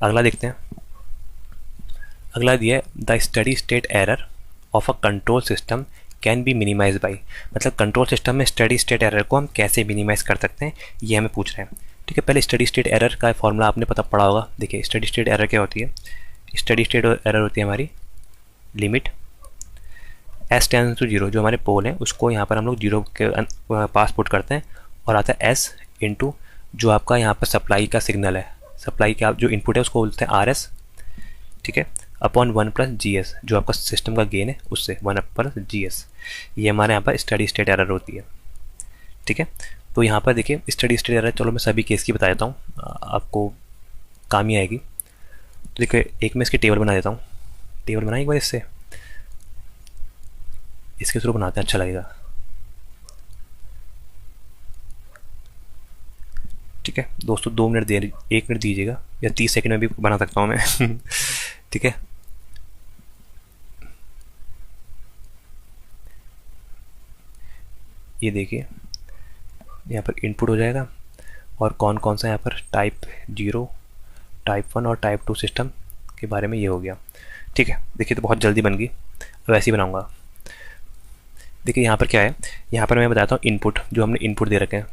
अगला देखते हैं, अगला दिया है the steady state error of a control system can be minimize by, मतलब कंट्रोल सिस्टम में स्टडी स्टेट एरर को हम कैसे मिनिमाइज कर सकते हैं ये हमें पूछ रहे हैं। ठीक है, पहले स्टडी स्टेट एरर का फॉर्मूला आपने पढ़ा होगा। देखिए स्टडी स्टेट एरर क्या होती है, स्टडी स्टेट एरर होती है हमारी limit S tends to zero, जो हमारे पोल हैं उसको यहाँ पर हम लोग जीरो के पास पुट करते हैं और आता है एस इंटू जो आपका यहाँ पर सप्लाई का सिग्नल है, सप्लाई का जो इनपुट है उसको बोलते हैं आर एस। ठीक है, अपॉन 1 प्लस जी एस जो आपका सिस्टम का गेन है उससे 1 प्लस जी एस, ये हमारे यहाँ पर स्टडी स्टेट एरर होती है। ठीक है, तो यहाँ पर देखिए स्टडी स्टेट एरर, चलो मैं सभी केस की बता देता हूँ, आपको काम ही आएगी। तो देखिए एक मैं इसकी टेबल बना देता हूँ, टेबल बनाई एक बार इससे, इसके थ्रू बनाते हैं, अच्छा लगेगा। ठीक है दोस्तों, 2 मिनट 1 मिनट दीजिएगा, या 30 सेकंड में भी बना सकता हूँ मैं। ठीक है, ये देखिए यहाँ पर इनपुट हो जाएगा और कौन कौन सा यहाँ पर टाइप 0, टाइप 1 और टाइप 2 सिस्टम के बारे में ये हो गया। ठीक है, देखिए तो बहुत जल्दी बन गई, अब ऐसे ही बनाऊंगा। देखिए यहाँ पर क्या है, यहाँ पर मैं बताता हूँ इनपुट, जो हमने इनपुट दे रखे हैं,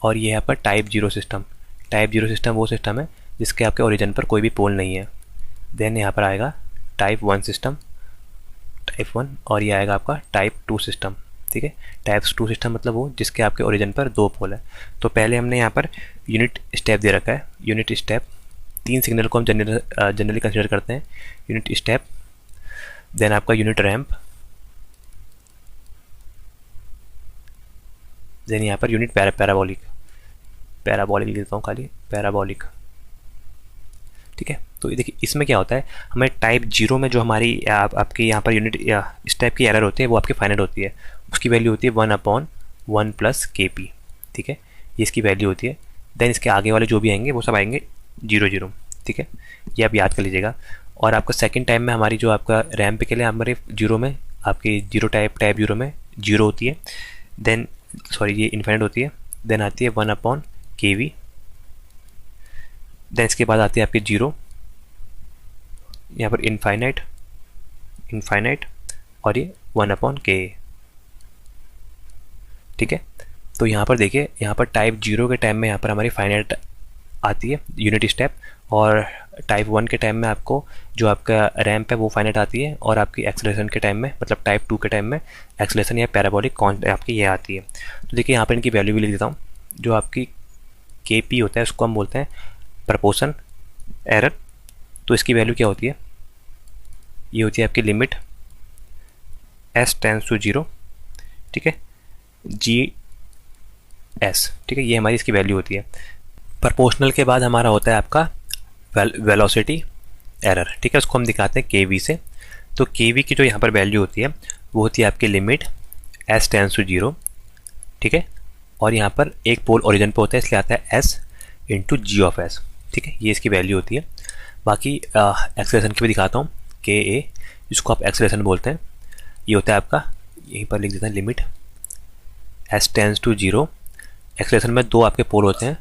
और ये यहाँ पर टाइप 0 सिस्टम। टाइप 0 सिस्टम वो सिस्टम है जिसके आपके ओरिजिन पर कोई भी पोल नहीं है। देन यहाँ पर आएगा टाइप 1 सिस्टम, टाइप 1, और ये आएगा आपका टाइप 2 सिस्टम। ठीक है। टाइप्स 2 सिस्टम मतलब वो जिसके आपके ओरिजिन पर 2 पोल है। तो पहले हमने यहाँ पर यूनिट स्टेप दे रखा है। यूनिट स्टेप 3 सिग्नल को हम जनरली कंसिडर करते हैं। यूनिट स्टेप, देन आपका यूनिट रैंप, देन यहाँ पर यूनिट पैराबोलिक लिख देता हूँ खाली, पैराबोलिक, ठीक है। तो ये देखिए इसमें क्या होता है, हमें टाइप 0 में जो हमारी आपके यहाँ पर यूनिट स्टेप की एरर होती है वो आपकी फाइनाइट होती है। उसकी वैल्यू होती है 1/1 + kp, ठीक है। ये इसकी वैल्यू होती है। देन इसके आगे वाले जो भी आएंगे वो सब आएंगे 0 ठीक है। ये आप याद कर लीजिएगा। और आपका सेकंड टाइम में हमारी जो आपका रैम्प के लिए हमारे 0 में आपकी जीरो टाइप 0 में 0 होती है। देन सॉरी ये इन्फाइनाइट होती है। देन आती है 1/kv। देन इसके बाद आती है आपकी 0, यहाँ पर इनफाइनाइट और ये 1/k, ठीक है। तो यहाँ पर देखिए, यहाँ पर टाइप 0 के टाइम में यहाँ पर हमारी फाइनाइट आती है यूनिट स्टेप, और टाइप 1 के टाइम में आपको जो आपका रैम्प है वो फाइनाइट आती है, और आपकी एक्सेलरेशन के टाइम में मतलब टाइप 2 के टाइम में एक्सेलरेशन या पैराबोलिक आपकी ये आती है। तो देखिए यहाँ पर इनकी वैल्यू भी लिख देता हूँ। जो आपकी kp होता है उसको हम बोलते हैं प्रपोर्शन एरर। तो इसकी वैल्यू क्या होती है, ये होती है आपकी लिमिट s टेंड्स टू 0, ठीक है, gs, ठीक है। ये हमारी इसकी वैल्यू होती है। प्रपोर्शनल के बाद हमारा होता है आपका वेलोसिटी एरर, ठीक है। उसको हम दिखाते हैं kv से। तो kv की जो यहाँ पर वैल्यू होती है वो होती है आपकी लिमिट s टेंड्स टू 0, ठीक है। और यहाँ पर एक पोल ओरिजिन पे होता है इसलिए आता है s × g(s), ठीक है। ये इसकी वैल्यू होती है। बाकी एक्सेलरेशन की भी दिखाता हूँ, ka, जिसको आप एक्सेलरेशन बोलते हैं। ये होता है आपका, यहीं पर लिख देते हैं limit s tends to 0। Acceleration में 2 आपके पोल होते हैं,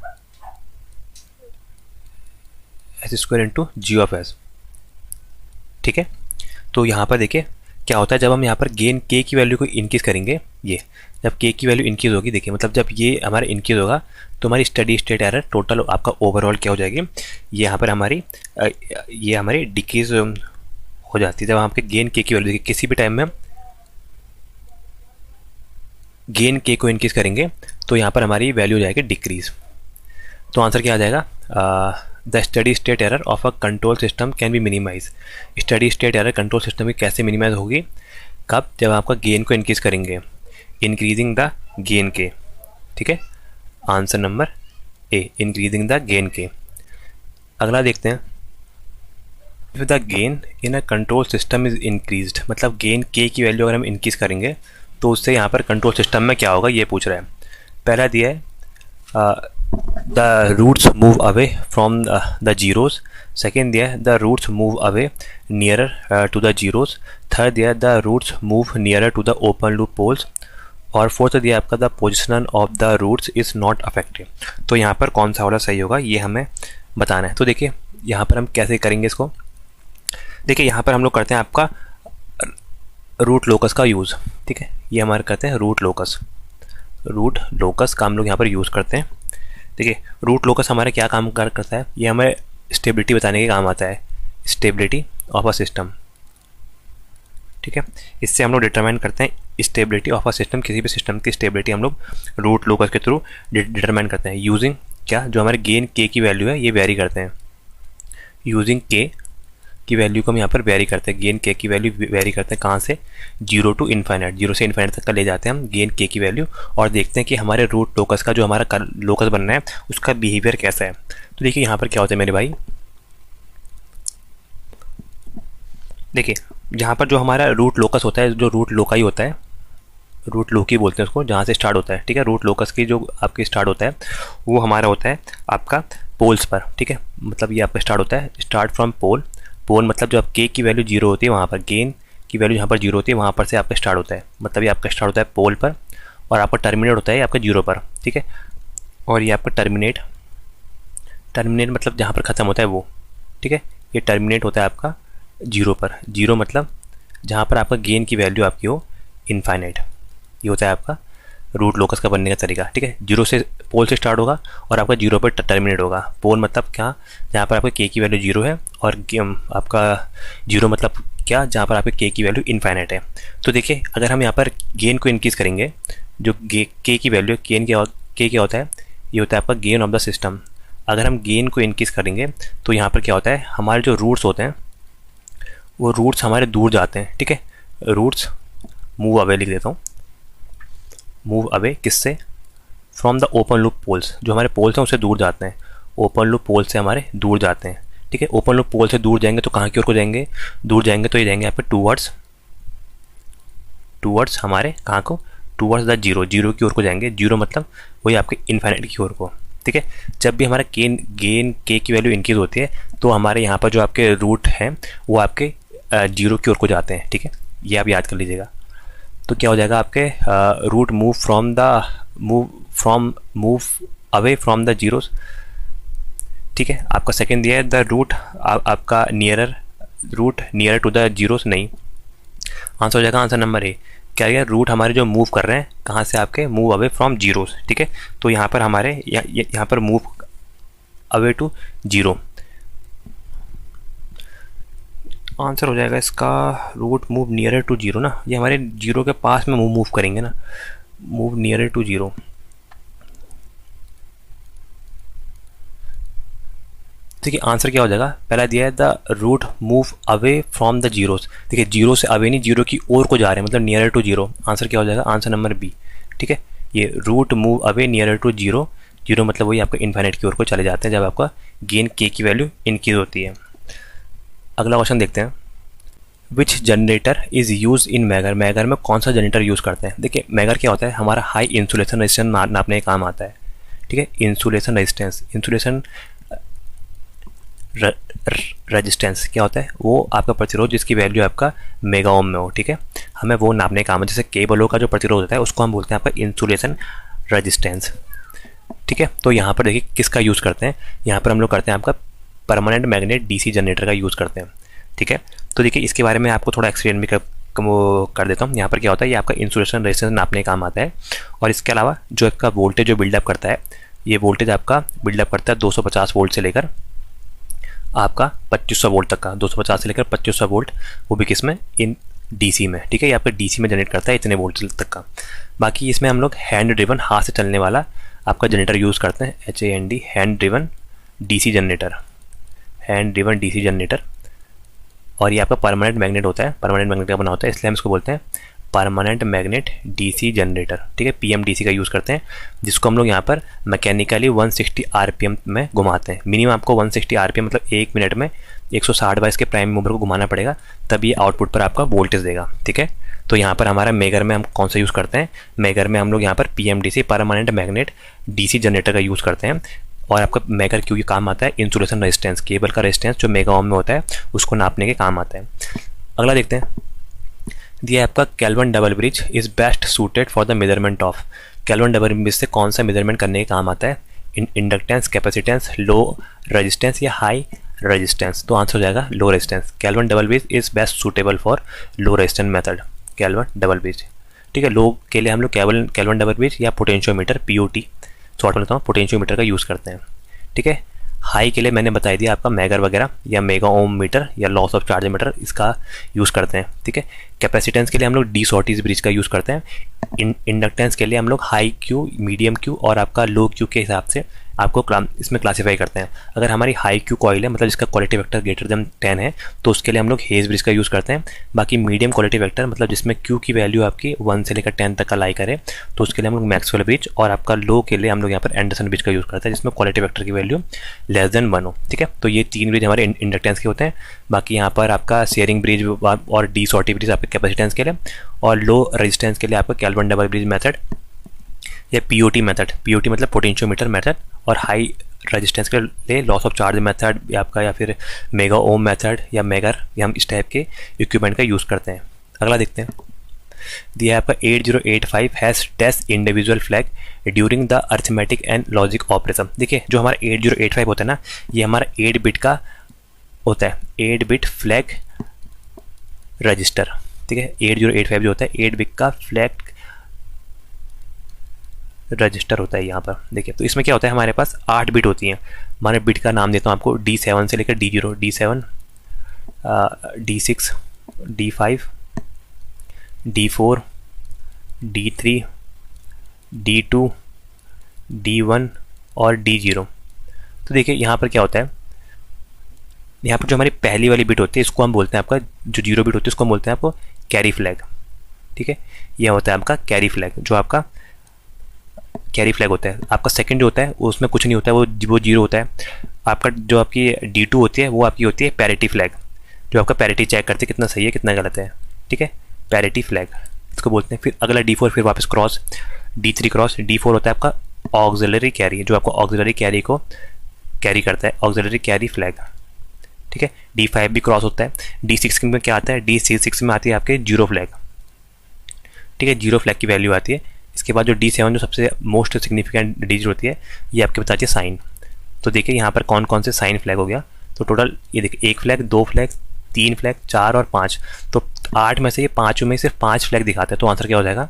s² × g(s), ठीक है। तो यहाँ पर देखिए क्या होता है, जब हम यहाँ पर गेन k की वैल्यू को इंक्रीज करेंगे, ये जब k की वैल्यू इंक्रीज होगी, देखिए मतलब जब ये हमारा इंक्रीज होगा तो हमारी स्टडी स्टेट एरर टोटल आपका ओवरऑल क्या हो जाएगी, ये यहाँ पर हमारी डिक्रीज हो जाती है। जब आपके गेन k की वैल्यू देखिए किसी भी टाइम में गेन k को इंक्रीज करेंगे तो यहाँ पर हमारी वैल्यू हो जाएगी डिक्रीज। तो आंसर क्या आ जाएगा, the steady state error of a control system can be minimize. Steady state error control system की कैसे मिनिमाइज होगी, कब, जब आपका गेन को इंक्रीज करेंगे, इंक्रीजिंग द गेन के, ठीक है। Answer number A, increasing the gain के। अगला देखते हैं, if the gain in a control system is increased, मतलब गेन के की वैल्यू अगर हम इंक्रीज करेंगे तो उससे यहाँ पर कंट्रोल सिस्टम में क्या होगा ये पूछ रहा है। पहला दिया है the roots move away from the zeros. Second दिया है the roots move away nearer to the zeros. Third दिया है the roots move nearer to the open loop poles. और फोर्थ दिया आपका the position of the roots is not affected. तो यहाँ पर कौन सा वाला सही होगा ये हमें बताना है। तो देखिए यहाँ पर हम कैसे करेंगे इसको, देखिए यहाँ पर हम लोग करते हैं आपका रूट लोकस का यूज़, ठीक है। ये हमारे करते हैं रूट लोकस का हम लोग यहाँ पर यूज़ करते हैं। देखिए रूट लोकस हमारे क्या काम करता है, ये हमें स्टेबिलिटी बताने के काम आता है, स्टेबिलिटी ऑफ अ सिस्टम, ठीक है। इससे हम लोग डिटरमाइन करते हैं स्टेबिलिटी ऑफ अ सिस्टम, किसी भी सिस्टम की स्टेबिलिटी हम लोग रूट लोकस के थ्रू डिटरमाइन करते हैं यूजिंग क्या, जो हमारे गेन के की वैल्यू है ये वेरी करते हैं, यूजिंग के की वैल्यू को हम यहाँ पर वेरी करते हैं, गेन के की वैल्यू वेरी करते हैं कहाँ से, 0 to इन्फाइनाइट, 0 से इन्फाइनाइट तक का ले जाते हैं हम गेन के की वैल्यू, और देखते हैं कि हमारे रूट लोकस का जो हमारा लोकस बनना है उसका बिहेवियर कैसा है। तो देखिए यहाँ पर क्या होता है मेरे भाई, देखिए जहाँ पर जो हमारा रूट लोकस होता है, जो रूट लोकाई होता है, रूट लोकी बोलते हैं उसको, जहाँ से स्टार्ट होता है, ठीक है। रूट लोकस की जो आपकी स्टार्ट होता है वो हमारा होता है आपका पोल्स पर, ठीक है। मतलब ये आपका स्टार्ट होता है, स्टार्ट फ्रॉम पोल मतलब जो आप के की वैल्यू 0 होती है वहाँ पर, गेन की वैल्यू जहाँ पर 0 होती है वहाँ पर से आपका स्टार्ट होता है, मतलब ये आपका स्टार्ट होता है पोल पर और आपका टर्मिनेट होता है आपका 0 पर, ठीक है। और ये आपका टर्मिनेट मतलब जहाँ पर ख़त्म होता है वो, ठीक है। ये टर्मिनेट होता है आपका 0 पर, 0 मतलब जहाँ पर आपका गेन की वैल्यू आपकी हो इनफाइनाइट। ये होता है आपका रूट लोकस का बनने का तरीका, ठीक है। 0 से पोल से स्टार्ट होगा और आपका 0 पर टर्मिनेट होगा। पोल मतलब क्या, जहाँ पर आपका के की वैल्यू 0 है और आपका 0 मतलब क्या, जहाँ पर आपके के की वैल्यू इनफाइनाइट है। तो देखिए अगर हम यहाँ पर गेन को इंक्रीज़ करेंगे, जो के की वैल्यू के क्या होता है, ये होता है आपका गेन ऑफ द सिस्टम। अगर हम गेन को इंक्रीज़ करेंगे तो यहाँ पर क्या होता है, हमारे जो रूट्स होते हैं वो रूट्स हमारे दूर जाते हैं, ठीक है। रूट्स मूव अवे लिख देता हूँ, मूव अवे किससे, from the open loop poles, जो हमारे पोल्स हैं उससे दूर जाते हैं, ओपन लूप पोल से हमारे दूर जाते हैं, ठीक है। ओपन लूप पोल से दूर जाएंगे तो कहाँ की ओर को जाएंगे, दूर जाएंगे तो ये जाएंगे यहाँ पे टूवर्ड्स हमारे कहाँ को, टूवर्ड्स द जीरो, जीरो की ओर को जाएंगे। जीरो मतलब वही आपके इन्फाइनाइट की ओर को, ठीक है। जब भी हमारा गेन के की वैल्यू इंक्रीज होती है तो हमारे यहाँ पर जो आपके रूट हैं वो आपके जीरो की ओर को जाते हैं, ठीक है। ये आप याद कर लीजिएगा। तो क्या हो जाएगा, आपके root move away from the zeros, ठीक है। आपका सेकंड दिया है द रूट आपका नियर टू द जीरोस, नहीं, आंसर हो जाएगा आंसर नंबर ए। क्या है, रूट हमारे जो मूव कर रहे हैं कहाँ से, आपके मूव अवे फ्रॉम जीरोस, ठीक है। तो यहाँ पर हमारे यहाँ पर move away to zero, answer हो जाएगा इसका root move nearer to zero ना, ये हमारे जीरो के पास में मूव करेंगे ना, मूव नियरर टू जीरो। देखिए आंसर क्या हो जाएगा, पहला दिया है the root move away from the zeros. देखिए जीरो से अवे नहीं, जीरो की ओर को जा रहे हैं, मतलब नियरर टू जीरो। आंसर क्या हो जाएगा, आंसर नंबर बी, ठीक है। ये root move away nearer to zero, zero मतलब वही आपका इन्फाइनाइट की ओर को चले जाते हैं जब आपका गेन के की वैल्यू इंक्रीज होती है। अगला क्वेश्चन देखते हैं, which generator is use in megger, megger में कौन सा जनरेटर यूज़ करते हैं। देखिए मैगर क्या होता है, हमारा हाई इंसुलेशन रेजिस्टेंस नापने का काम आता है, ठीक है। इंसुलेशन रेजिस्टेंस क्या होता है, वो आपका प्रतिरोध जिसकी वैल्यू आपका मेगा ओम में हो, ठीक है। हमें वो नापने का काम है, जैसे केबलों का जो प्रतिरोध होता है उसको हम बोलते हैं आपका इंसुलेशन रेजिस्टेंस, ठीक है। तो यहाँ पर देखिए किसका यूज़ करते हैं, यहाँ पर हम लोग करते हैं आपका परमानेंट मैग्नेट डीसी जनरेटर का यूज़ करते हैं, ठीक है। तो देखिए इसके बारे में आपको थोड़ा एक्सप्लेन भी कर देता हूँ। यहाँ पर क्या होता है, ये आपका इंसुलेशन रेजिस्टेंस नापने का काम आता है, और इसके अलावा जो आपका वोल्टेज जो बिल्डअप करता है, ये वोल्टेज आपका बिल्डअप करता है 250 वोल्ट से लेकर आपका 2500 वोल्ट तक का, 250 से लेकर 2500 वोल्ट, वो भी किस में, इन डीसी में, ठीक है। ये आपका डीसी में जनरेट करता है इतने वोल्ट तक का। बाकी इसमें हम लोग हैंड ड्रिवन, हाथ से चलने वाला आपका जनरेटर यूज़ करते हैं, HAND, hand driven DC generator, hand driven DC generator. और ये आपका परमानेंट मैग्नेट होता है, परमानेंट मैग्नेट का बना होता है, इसलिए हम इसको बोलते हैं परमानेंट मैग्नेट डीसी जनरेटर, ठीक है। PMDC का यूज़ करते हैं, जिसको हम लोग यहाँ पर मैकेनिकली 160 RPM में घुमाते हैं। मिनिमम आपको 160 RPM मतलब 1 मिनट में 160 बार इसके प्राइम मूवर को घुमाना पड़ेगा, तब ये आउटपुट पर आपका वोल्टेज देगा, ठीक है। तो यहाँ पर हमारा मेगर में हम कौन सा यूज़ करते हैं, मेगर में हम लोग यहाँ पर PMDC permanent magnet DC generator का यूज़ करते हैं। और आपका मेगर क्यों ये काम आता है, इंसुलेशन रेजिस्टेंस, केबल का रेजिस्टेंस जो मेगा ओम में होता है उसको नापने के काम आता है। अगला देखते हैं, दिया आपका Kelvin double bridge is best suited for the measurement of, Kelvin double bridge से कौन सा मेजरमेंट करने के काम आता है, इंडक्टेंस, कैपेसिटेंस, लो रेजिस्टेंस या हाई रेजिस्टेंस। तो आंसर हो जाएगा low resistance. Kelvin double bridge is best suitable for low resistance method, Kelvin double bridge, ठीक है। लो के लिए हम लोग कैल्विन डबल ब्रिज या पोटेंशियोमीटर, POT शॉर्ट में लेता हूँ, पोटेंशियोमीटर का यूज़ करते हैं, ठीक है। हाई के लिए मैंने बता दिया आपका मैगर वगैरह या मेगा ओम मीटर या लॉस ऑफ चार्ज मीटर, इसका यूज़ करते हैं, ठीक है। कैपेसिटेंस के लिए हम लोग डी शॉर्टिज ब्रिज का यूज़ करते हैं। इंडक्टेंस के लिए हम लोग हाई क्यू, मीडियम क्यू और आपका लो क्यू के हिसाब से आपको इसमें क्लासीफाई करते हैं। अगर हमारी हाई क्यू कॉइल है, मतलब जिसका क्वालिटी वेक्टर ग्रेटर देन 10 है, तो उसके लिए हम लोग हेज ब्रिज का यूज़ करते हैं। बाकी मीडियम क्वालिटी वेक्टर मतलब जिसमें क्यू की वैल्यू आपकी 1 से लेकर 10 तक का लाई करे, तो उसके लिए हम लोग मैक्सवेल ब्रिज, और आपका लो के लिए हम लोग यहाँ पर एंडरसन ब्रिज का यूज़ करते हैं, जिसमें क्वालिटी वेक्टर की वैल्यू लेस देन 1 हो, ठीक है। तो ये 3 ब्रिज हमारे इंडक्टेंस के होते हैं। बाकी यहाँ पर आपका शेयरिंग ब्रिज और डी शॉर्टी ब्रिज आपके कैपेसिटेंस के लिए, और लो रेजिस्टेंस के लिए आपका कैल्विन डबल ब्रिज मेथड या POT मेथड, POT मतलब पोटेंशियोमीटर मेथड, और हाई रेजिस्टेंस के लिए लॉस ऑफ चार्ज मेथड या आपका, या फिर मेगा ओम मेथड या मेगर, या हम इस टाइप के इक्विपमेंट का यूज़ करते हैं। अगला देखते हैं, दिया आपका 8085 has test individual flag during the arithmetic and logic operation. देखिए जो हमारा 8085 होता है ना, ये हमारा 8 बिट का होता है, 8 बिट फ्लैग रजिस्टर, ठीक है। 8085 जो होता है 8 बिट का फ्लैग रजिस्टर होता है यहाँ पर। देखिए तो इसमें क्या होता है, हमारे पास 8 बिट होती हैं। हमारे बिट का नाम देता हूँ आपको D7 से लेकर D0, D7, D6, D5, D4, D3, D2, D1 और D0। तो देखिए यहाँ पर क्या होता है, यहाँ पर जो हमारी पहली वाली बिट होती है इसको हम बोलते हैं, आपका जो 0 बिट होती है उसको हम बोलते हैं आपको कैरी फ्लैग। ठीक है, यह होता है आपका कैरी फ्लैग, जो आपका कैरी फ्लैग होता है। आपका सेकंड जो होता है उसमें कुछ नहीं होता है, वो 0 होता है। आपका जो आपकी D2 होती है वो आपकी होती है पैरिटी फ्लैग, जो आपका पैरिटी चेक करती है कितना सही है कितना गलत है। ठीक है, पैरिटी फ्लैग इसको बोलते हैं। फिर अगला D4, फिर वापस क्रॉस, D3 क्रॉस। D4 होता है आपका ऑक्सिलरी कैरी, जो आपको ऑक्सिलरी कैरी को कैरी करता है, ऑक्सिलरी कैरी फ्लैग। ठीक है, D5 भी क्रॉस होता है। D6 में क्या आता है, D6 में आती है आपके 0 फ्लैग। ठीक है, 0 फ्लैग की वैल्यू आती है। इसके बाद जो D7 जो सबसे मोस्ट सिग्निफिकेंट डिजिट होती है, ये आपके बताती है साइन। तो देखिए यहाँ पर कौन कौन से साइन फ्लैग हो गया। तो टोटल ये देखिए 1 फ्लैग, 2 फ्लैग, 3 फ्लैग, 4 और 5। तो 8 में से ये 5 में सिर्फ 5 फ्लैग दिखाते हैं। तो आंसर क्या हो जाएगा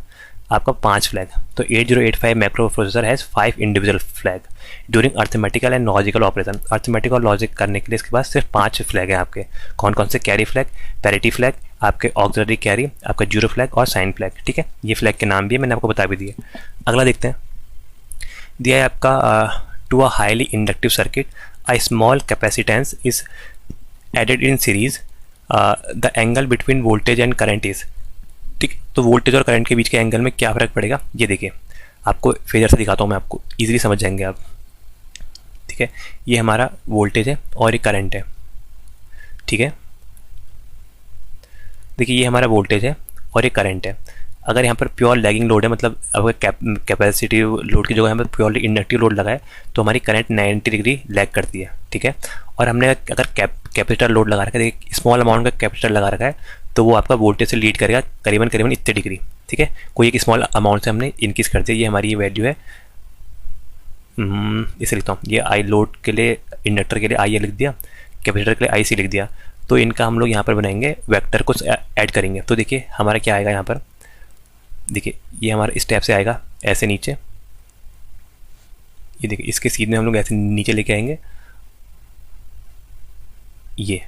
आपका 5 फ्लैग। तो 8085 macro processor has 5 individual flag during arithmetical and logical operation. Arithmetic और लॉजिक करने के लिए इसके पास सिर्फ 5 फ्लैग है आपके। कौन कौन से, कैरी फ्लैग, पैरिटी फ्लैग, आपके ऑक्सिलरी कैरी, आपका 0 फ्लैग और साइन फ्लैग। ठीक है, ये फ्लैग के नाम भी है, मैंने आपको बता भी दिए। अगला देखते हैं, दिया है आपका to a highly inductive circuit a small capacitance is added in series, the angle between voltage and current is. ठीक, तो वोल्टेज और करंट के बीच के एंगल में क्या फ़र्क पड़ेगा, ये देखिए आपको फेजर से दिखाता हूँ मैं, आपको इजीली समझ जाएंगे आप। ठीक है, ये हमारा वोल्टेज है और ये करंट है। ठीक है, देखिए ये हमारा वोल्टेज है और ये करंट है। अगर यहाँ पर प्योर लैगिंग लोड है, मतलब अगर कैपेसिटिव लोड की जगह यहाँ पर प्योरली इंडक्टिव लोड लगा है, तो हमारी करंट 90 डिग्री लैग करती है। ठीक है, और हमने अगर कैपेसिटर लोड लगा रखा है, देखिए स्मॉल अमाउंट का कैपेसिटर लगा रखा है, तो वो आपका वोल्टेज से लीड करेगा करीबन करीबन इतने डिग्री। ठीक है, कोई एक स्मॉल अमाउंट से हमने इंक्रीज कर दिया, ये हमारी ये वैल्यू है। इसे लिखता हूँ, ये आई लोड के लिए, इंडक्टर के लिए आई लिख दिया, कैपेसिटर के लिए आई सी लिख दिया। तो इनका हम लोग यहाँ पर बनाएंगे, वेक्टर को ऐड करेंगे। तो देखिए हमारा क्या आएगा यहाँ पर, देखिए ये हमारा स्टेप से आएगा ऐसे नीचे, ये देखिए इसके सीध में हम लोग ऐसे नीचे लेके आएंगे ये,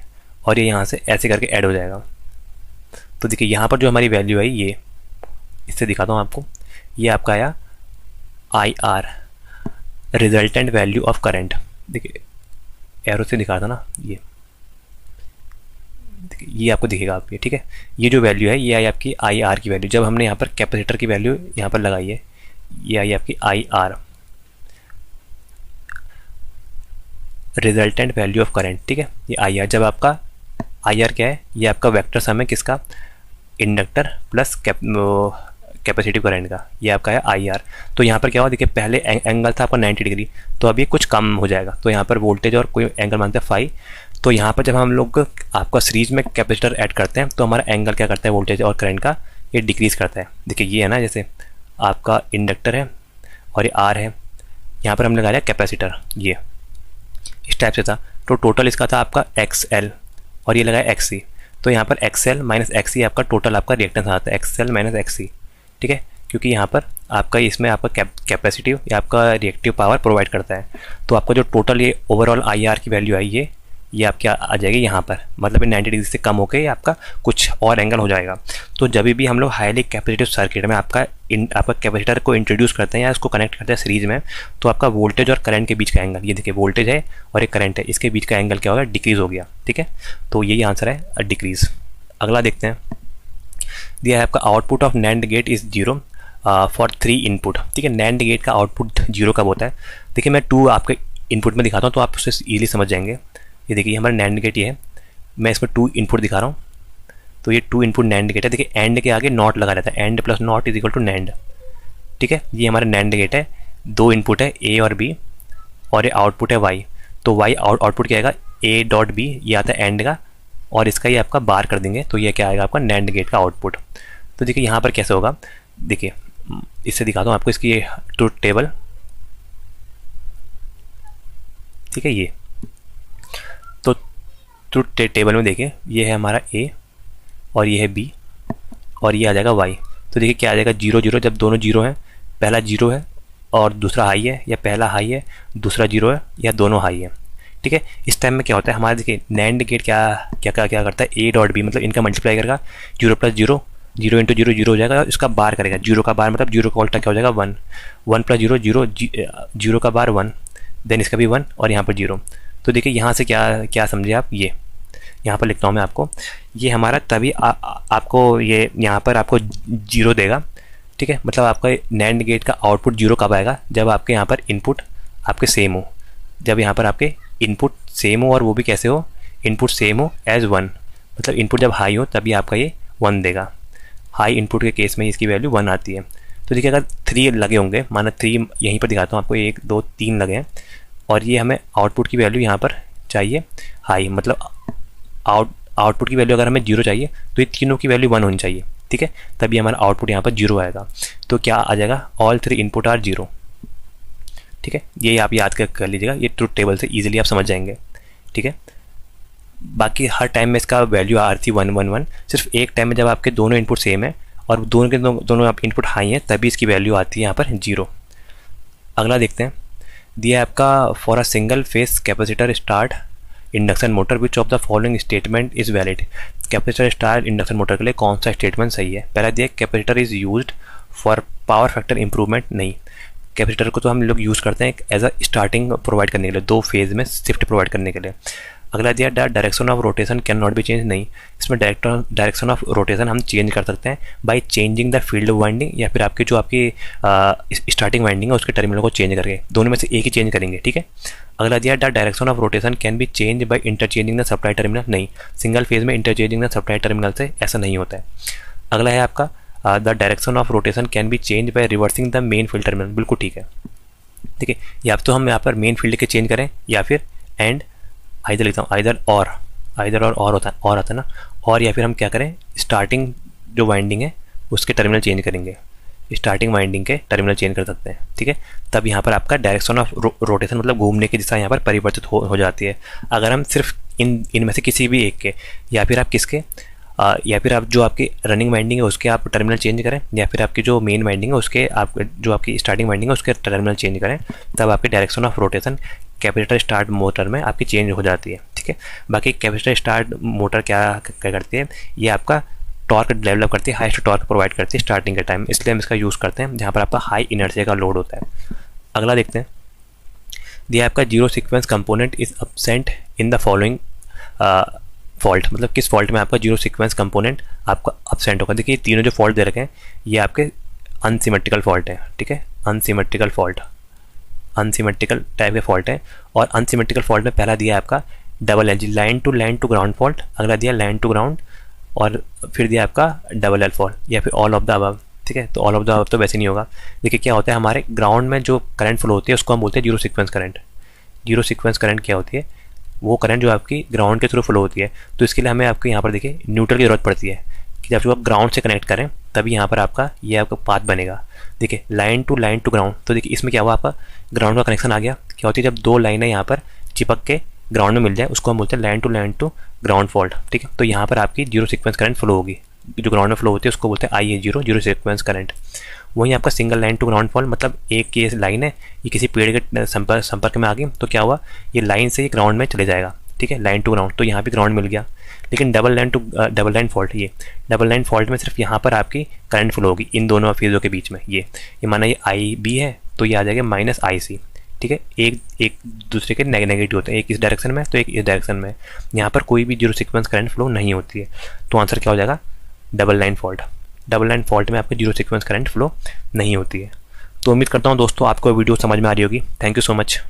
और ये यहाँ से ऐसे करके ऐड हो जाएगा। तो देखिए यहाँ पर जो हमारी वैल्यू आई, ये इससे दिखाता हूँ आपको, ये आपका आया IR, resultant value of current. देखिए एरो से दिखाता ना, ये आपको दिखेगा आप ये। ठीक है, ये जो वैल्यू है ये आई आपकी IR की वैल्यू। जब हमने यहाँ पर कैपेसिटर की वैल्यू यहाँ पर लगाई है, ये आई आपकी IR, resultant value of current. ठीक है, ये IR, जब आपका IR क्या है, ये आपका वेक्टर सम है किसका, इंडक्टर प्लस कैपेसिटिव करंट का, ये आपका है IR। तो यहाँ पर क्या हुआ, देखिए पहले एंगल था आपका 90 डिग्री, तो अब ये कुछ कम हो जाएगा। तो यहाँ पर वोल्टेज और कोई एंगल मानते हैं फाई। तो यहाँ पर जब हम लोग आपका सीरीज में कैपेसिटर ऐड करते हैं, तो हमारा एंगल क्या करता है, वोल्टेज और करंट का, ये डिक्रीज करता है। देखिए ये है ना, जैसे आपका इंडक्टर है और ये R है, यहाँ पर हमने लगा लिया कैपेसिटर, ये इस टाइप से था। तो टोटल इसका था आपका XL और ये लगाया XC। तो यहाँ पर XL माइनस XC आपका टोटल आपका रिएक्टेंस आता है, XL माइनस XC। ठीक है, क्योंकि यहाँ पर आपका इसमें आपका कैपेसिटिव या आपका रिएक्टिव पावर प्रोवाइड करता है। तो आपका जो टोटल ये ओवरऑल IR की वैल्यू आई है, ये आपकी आ जाएगी यहाँ पर, मतलब 90 डिग्री से कम होकर ये आपका कुछ और एंगल हो जाएगा। तो जब भी हम लोग हाईली कैपेसिटिव सर्किट में आपका कैपेसिटर को इंट्रोड्यूस करते हैं या इसको कनेक्ट करते हैं सीरीज में, तो आपका वोल्टेज और करंट के बीच का एंगल, ये देखिए वोल्टेज है और एक करंट है, इसके बीच का एंगल क्या होगा, डिक्रीज हो गया। ठीक है, तो यही आंसर है, डिक्रीज। अगला देखते हैं, दिया है आपका output of NAND gate is 0 for 3 input. ठीक है, नैंड गेट का आउटपुट 0 कब होता है, देखिए मैं 2 आपके इनपुट में दिखाता हूँ तो आप उससे ईजिली समझ जाएंगे। ये देखिए हमारा नैंड गेट ये है, मैं इसमें 2 इनपुट दिखा रहा हूँ। तो ये 2 इनपुट नैंड गेट है। देखिए एंड के आगे नॉट लगा रहता है, AND plus NOT is equal to NAND. ठीक है, ये हमारा नैंड गेट है, 2 इनपुट है A और B और ये आउटपुट है Y। तो Y आउटपुट क्या आएगा, A डॉट B, ये आता है एंड का, और इसका ये आपका बार कर देंगे, तो ये क्या आएगा आपका नैंड गेट का आउटपुट। तो देखिए यहाँ पर कैसे होगा, देखिए इससे दिखाता हूँ आपको इसकी ये ट्रुथ टेबल। ठीक है, ये तो ट्रुथ टेबल में देखिए ये है हमारा A और ये है B और ये आ जाएगा Y। तो देखिए क्या आ जाएगा, 0 0, जब दोनों 0 हैं, पहला 0 है और दूसरा हाई है, या पहला हाई है दूसरा 0 है, या दोनों हाई है। ठीक है। इस टाइम में क्या होता है हमारा, देखिए नैंड गेट क्या करता है, ए डॉट बी मतलब इनका मल्टीप्लाई करेगा, 0 प्लस 0, 0 इंटू 0 0 हो जाएगा, इसका बार करेगा, 0 का बार मतलब 0 का उल्टा क्या हो जाएगा 1, 1 प्लस 0 0, 0 का बार 1, देन इसका भी 1 और यहाँ पर 0। तो देखिए यहाँ से क्या समझे आप, ये यहाँ पर लिखता हूँ मैं आपको, ये हमारा तभी आपको ये यहाँ पर आपको 0 देगा, ठीक है। मतलब आपका नैंड गेट का आउटपुट 0 कब आएगा, जब आपके यहाँ पर इनपुट आपके सेम हो, जब यहाँ पर आपके इनपुट सेम हो, और वो भी कैसे हो, इनपुट सेम हो एज 1, मतलब इनपुट जब हाई हो तभी आपका ये 1 देगा। हाई इनपुट के केस में इसकी वैल्यू 1 आती है। तो देखिए अगर 3 लगे होंगे, माना 3 यहीं पर दिखाता हूँ आपको, 1 2 3 लगे हैं, और ये हमें आउटपुट की वैल्यू यहाँ पर चाहिए हाई, मतलब आउटपुट की वैल्यू अगर हमें 0 चाहिए तो ये तीनों की वैल्यू 1 होनी चाहिए, ठीक है, तभी हमारा आउटपुट यहाँ पर 0 आएगा। तो क्या आ जाएगा, ऑल 3 इनपुट आर 0, ठीक है। ये आप याद कर लीजिएगा, ये ट्रुथ टेबल से इजीली आप समझ जाएंगे, ठीक है। बाकी हर टाइम में इसका वैल्यू आती 1 1 1, सिर्फ एक टाइम में जब आपके दोनों इनपुट सेम है और दोनों के दोनों आप इनपुट हाई हैं तभी इसकी वैल्यू आती है यहाँ पर 0। अगला देखते हैं, दिया आपका for a single phase capacitor start induction motor which of the following statement is valid. Capacitor start induction motor के लिए कौन सा स्टेटमेंट सही है। पहला दिया capacitor is used for power factor improvement, नहीं, कैपेसिटर को तो हम लोग यूज़ करते हैं एज अ स्टार्टिंग प्रोवाइड करने के लिए, 2 फेज में शिफ्ट प्रोवाइड करने के लिए। अगला दिया direction of rotation can not be change, नहीं, इसमें डायरेक्शन ऑफ रोटेशन हम चेंज कर सकते हैं by changing the field winding, या फिर आपकी जो आपकी स्टार्टिंग वाइंडिंग है उसके टर्मिनल को चेंज करके, दोनों में से एक ही चेंज करेंगे, ठीक है। अगला दिया direction of rotation can be change by interchanging the supply terminal, नहीं, सिंगल फेज में इंटरचेंजिंग द सप्लाई टर्मिनल से ऐसा नहीं होता है। अगला है आपका the direction of rotation can be change by reversing the main field terminal, बिल्कुल ठीक है, ठीक है। या तो हम यहाँ पर मेन फील्ड के चेंज करें या फिर एंड, आइदर लिखता हूँ, आइदर और होता है, और आता है ना, और या फिर हम क्या करें, स्टार्टिंग जो वाइंडिंग है उसके टर्मिनल चेंज करेंगे, स्टार्टिंग वाइंडिंग के टर्मिनल चेंज कर सकते हैं, ठीक है। तब यहाँ पर आपका डायरेक्शन ऑफ रोटेशन मतलब घूमने की दिशा यहाँ पर परिवर्तित हो जाती है। अगर हम सिर्फ इनमें से किसी भी एक के, या फिर आप किसके, या फिर आप जो आपकी रनिंग वाइंडिंग है उसके आप टर्मिनल चेंज करें, या फिर आपकी जो मेन वाइंडिंग है उसके आप जो आपकी स्टार्टिंग वाइंडिंग है उसके टर्मिनल चेंज करें, तब आपकी direction of rotation capacitor start motor में आपकी चेंज हो जाती है, ठीक है। बाकी कैपेसिटर स्टार्ट मोटर क्या करती है, ये आपका टॉर्क डेवलप करती है, हाईएस्ट टॉर्क प्रोवाइड करती है स्टार्टिंग के टाइम, इसलिए हम इसका यूज़ करते हैं जहाँ पर आपका हाई इनर्शिया का लोड होता है। अगला देखते हैं, दिया आपका zero sequence component is absent in the following fault, मतलब किस फॉल्ट में आपका जीरो सीक्वेंस कंपोनेंट आपका एब्सेंट होगा। देखिए तीनों जो फॉल्ट दे रखे हैं ये आपके अनसिमेट्रिकल फॉल्ट है, ठीक है, अनसिमेट्रिकल फॉल्ट, अनसिमेट्रिकल टाइप के फॉल्ट है। और अनसिमेट्रिकल फॉल्ट में पहला दिया आपका double L, line to ground fault, अगला दिया लाइन टू ग्राउंड, और फिर दिया आपका डबल एल फॉल्ट या फिर ऑल ऑफ द अबव, ठीक है। तो ऑल ऑफ द अबव तो वैसे नहीं होगा। देखिए क्या होता है, हमारे ग्राउंड में जो करंट फ्लो होती है उसको हम बोलते हैं zero sequence current. Zero sequence current क्या होती है, वो करंट जो आपकी ग्राउंड के थ्रू फ्लो होती है। तो इसके लिए हमें आपके यहाँ पर देखिए न्यूट्रल की जरूरत पड़ती है कि जब आप ग्राउंड से कनेक्ट करें तभी यहाँ पर आपका ये आपका पाथ बनेगा। देखिए लाइन टू ग्राउंड, तो देखिए इसमें क्या हुआ, आपका ग्राउंड का कनेक्शन आ गया। क्या होती है, जब दो लाइनें यहाँ पर चिपक के ग्राउंड में मिल जाए उसको हम बोलते हैं लाइन टू ग्राउंड फॉल्ट, ठीक है। तो यहाँ पर आपकी जीरो सीक्वेंस करंट फ्लो होगी, जो ग्राउंड में फ्लो होती है उसको बोलते हैं आई जीरो सीक्वेंस करंट। वहीं आपका single line to ground fault, मतलब एक ये लाइन है, ये किसी पेड़ के संपर्क में आ गई, तो क्या हुआ, ये लाइन से ही ग्राउंड में चले जाएगा, ठीक है, लाइन टू ग्राउंड, तो यहाँ भी ग्राउंड मिल गया। लेकिन डबल लाइन फॉल्ट, ये डबल लाइन फॉल्ट में सिर्फ यहाँ पर आपकी करंट फ्लो होगी इन दोनों फेजों के बीच में। ये माना ये आई बी है तो ये आ जाएगा माइनस आई सी, ठीक है। एक दूसरे के नेगेटिव होते हैं, एक इस डायरेक्शन में तो एक इस डायरेक्शन में। यहाँ पर कोई भी जीरो सीक्वेंस करंट फ्लो नहीं होती है, तो आंसर क्या हो जाएगा, double line fault. Double line fault में आपकी जीरो सीक्वेंस करंट फ्लो नहीं होती है। तो उम्मीद करता हूँ दोस्तों आपको वीडियो समझ में आ रही होगी। Thank you so much.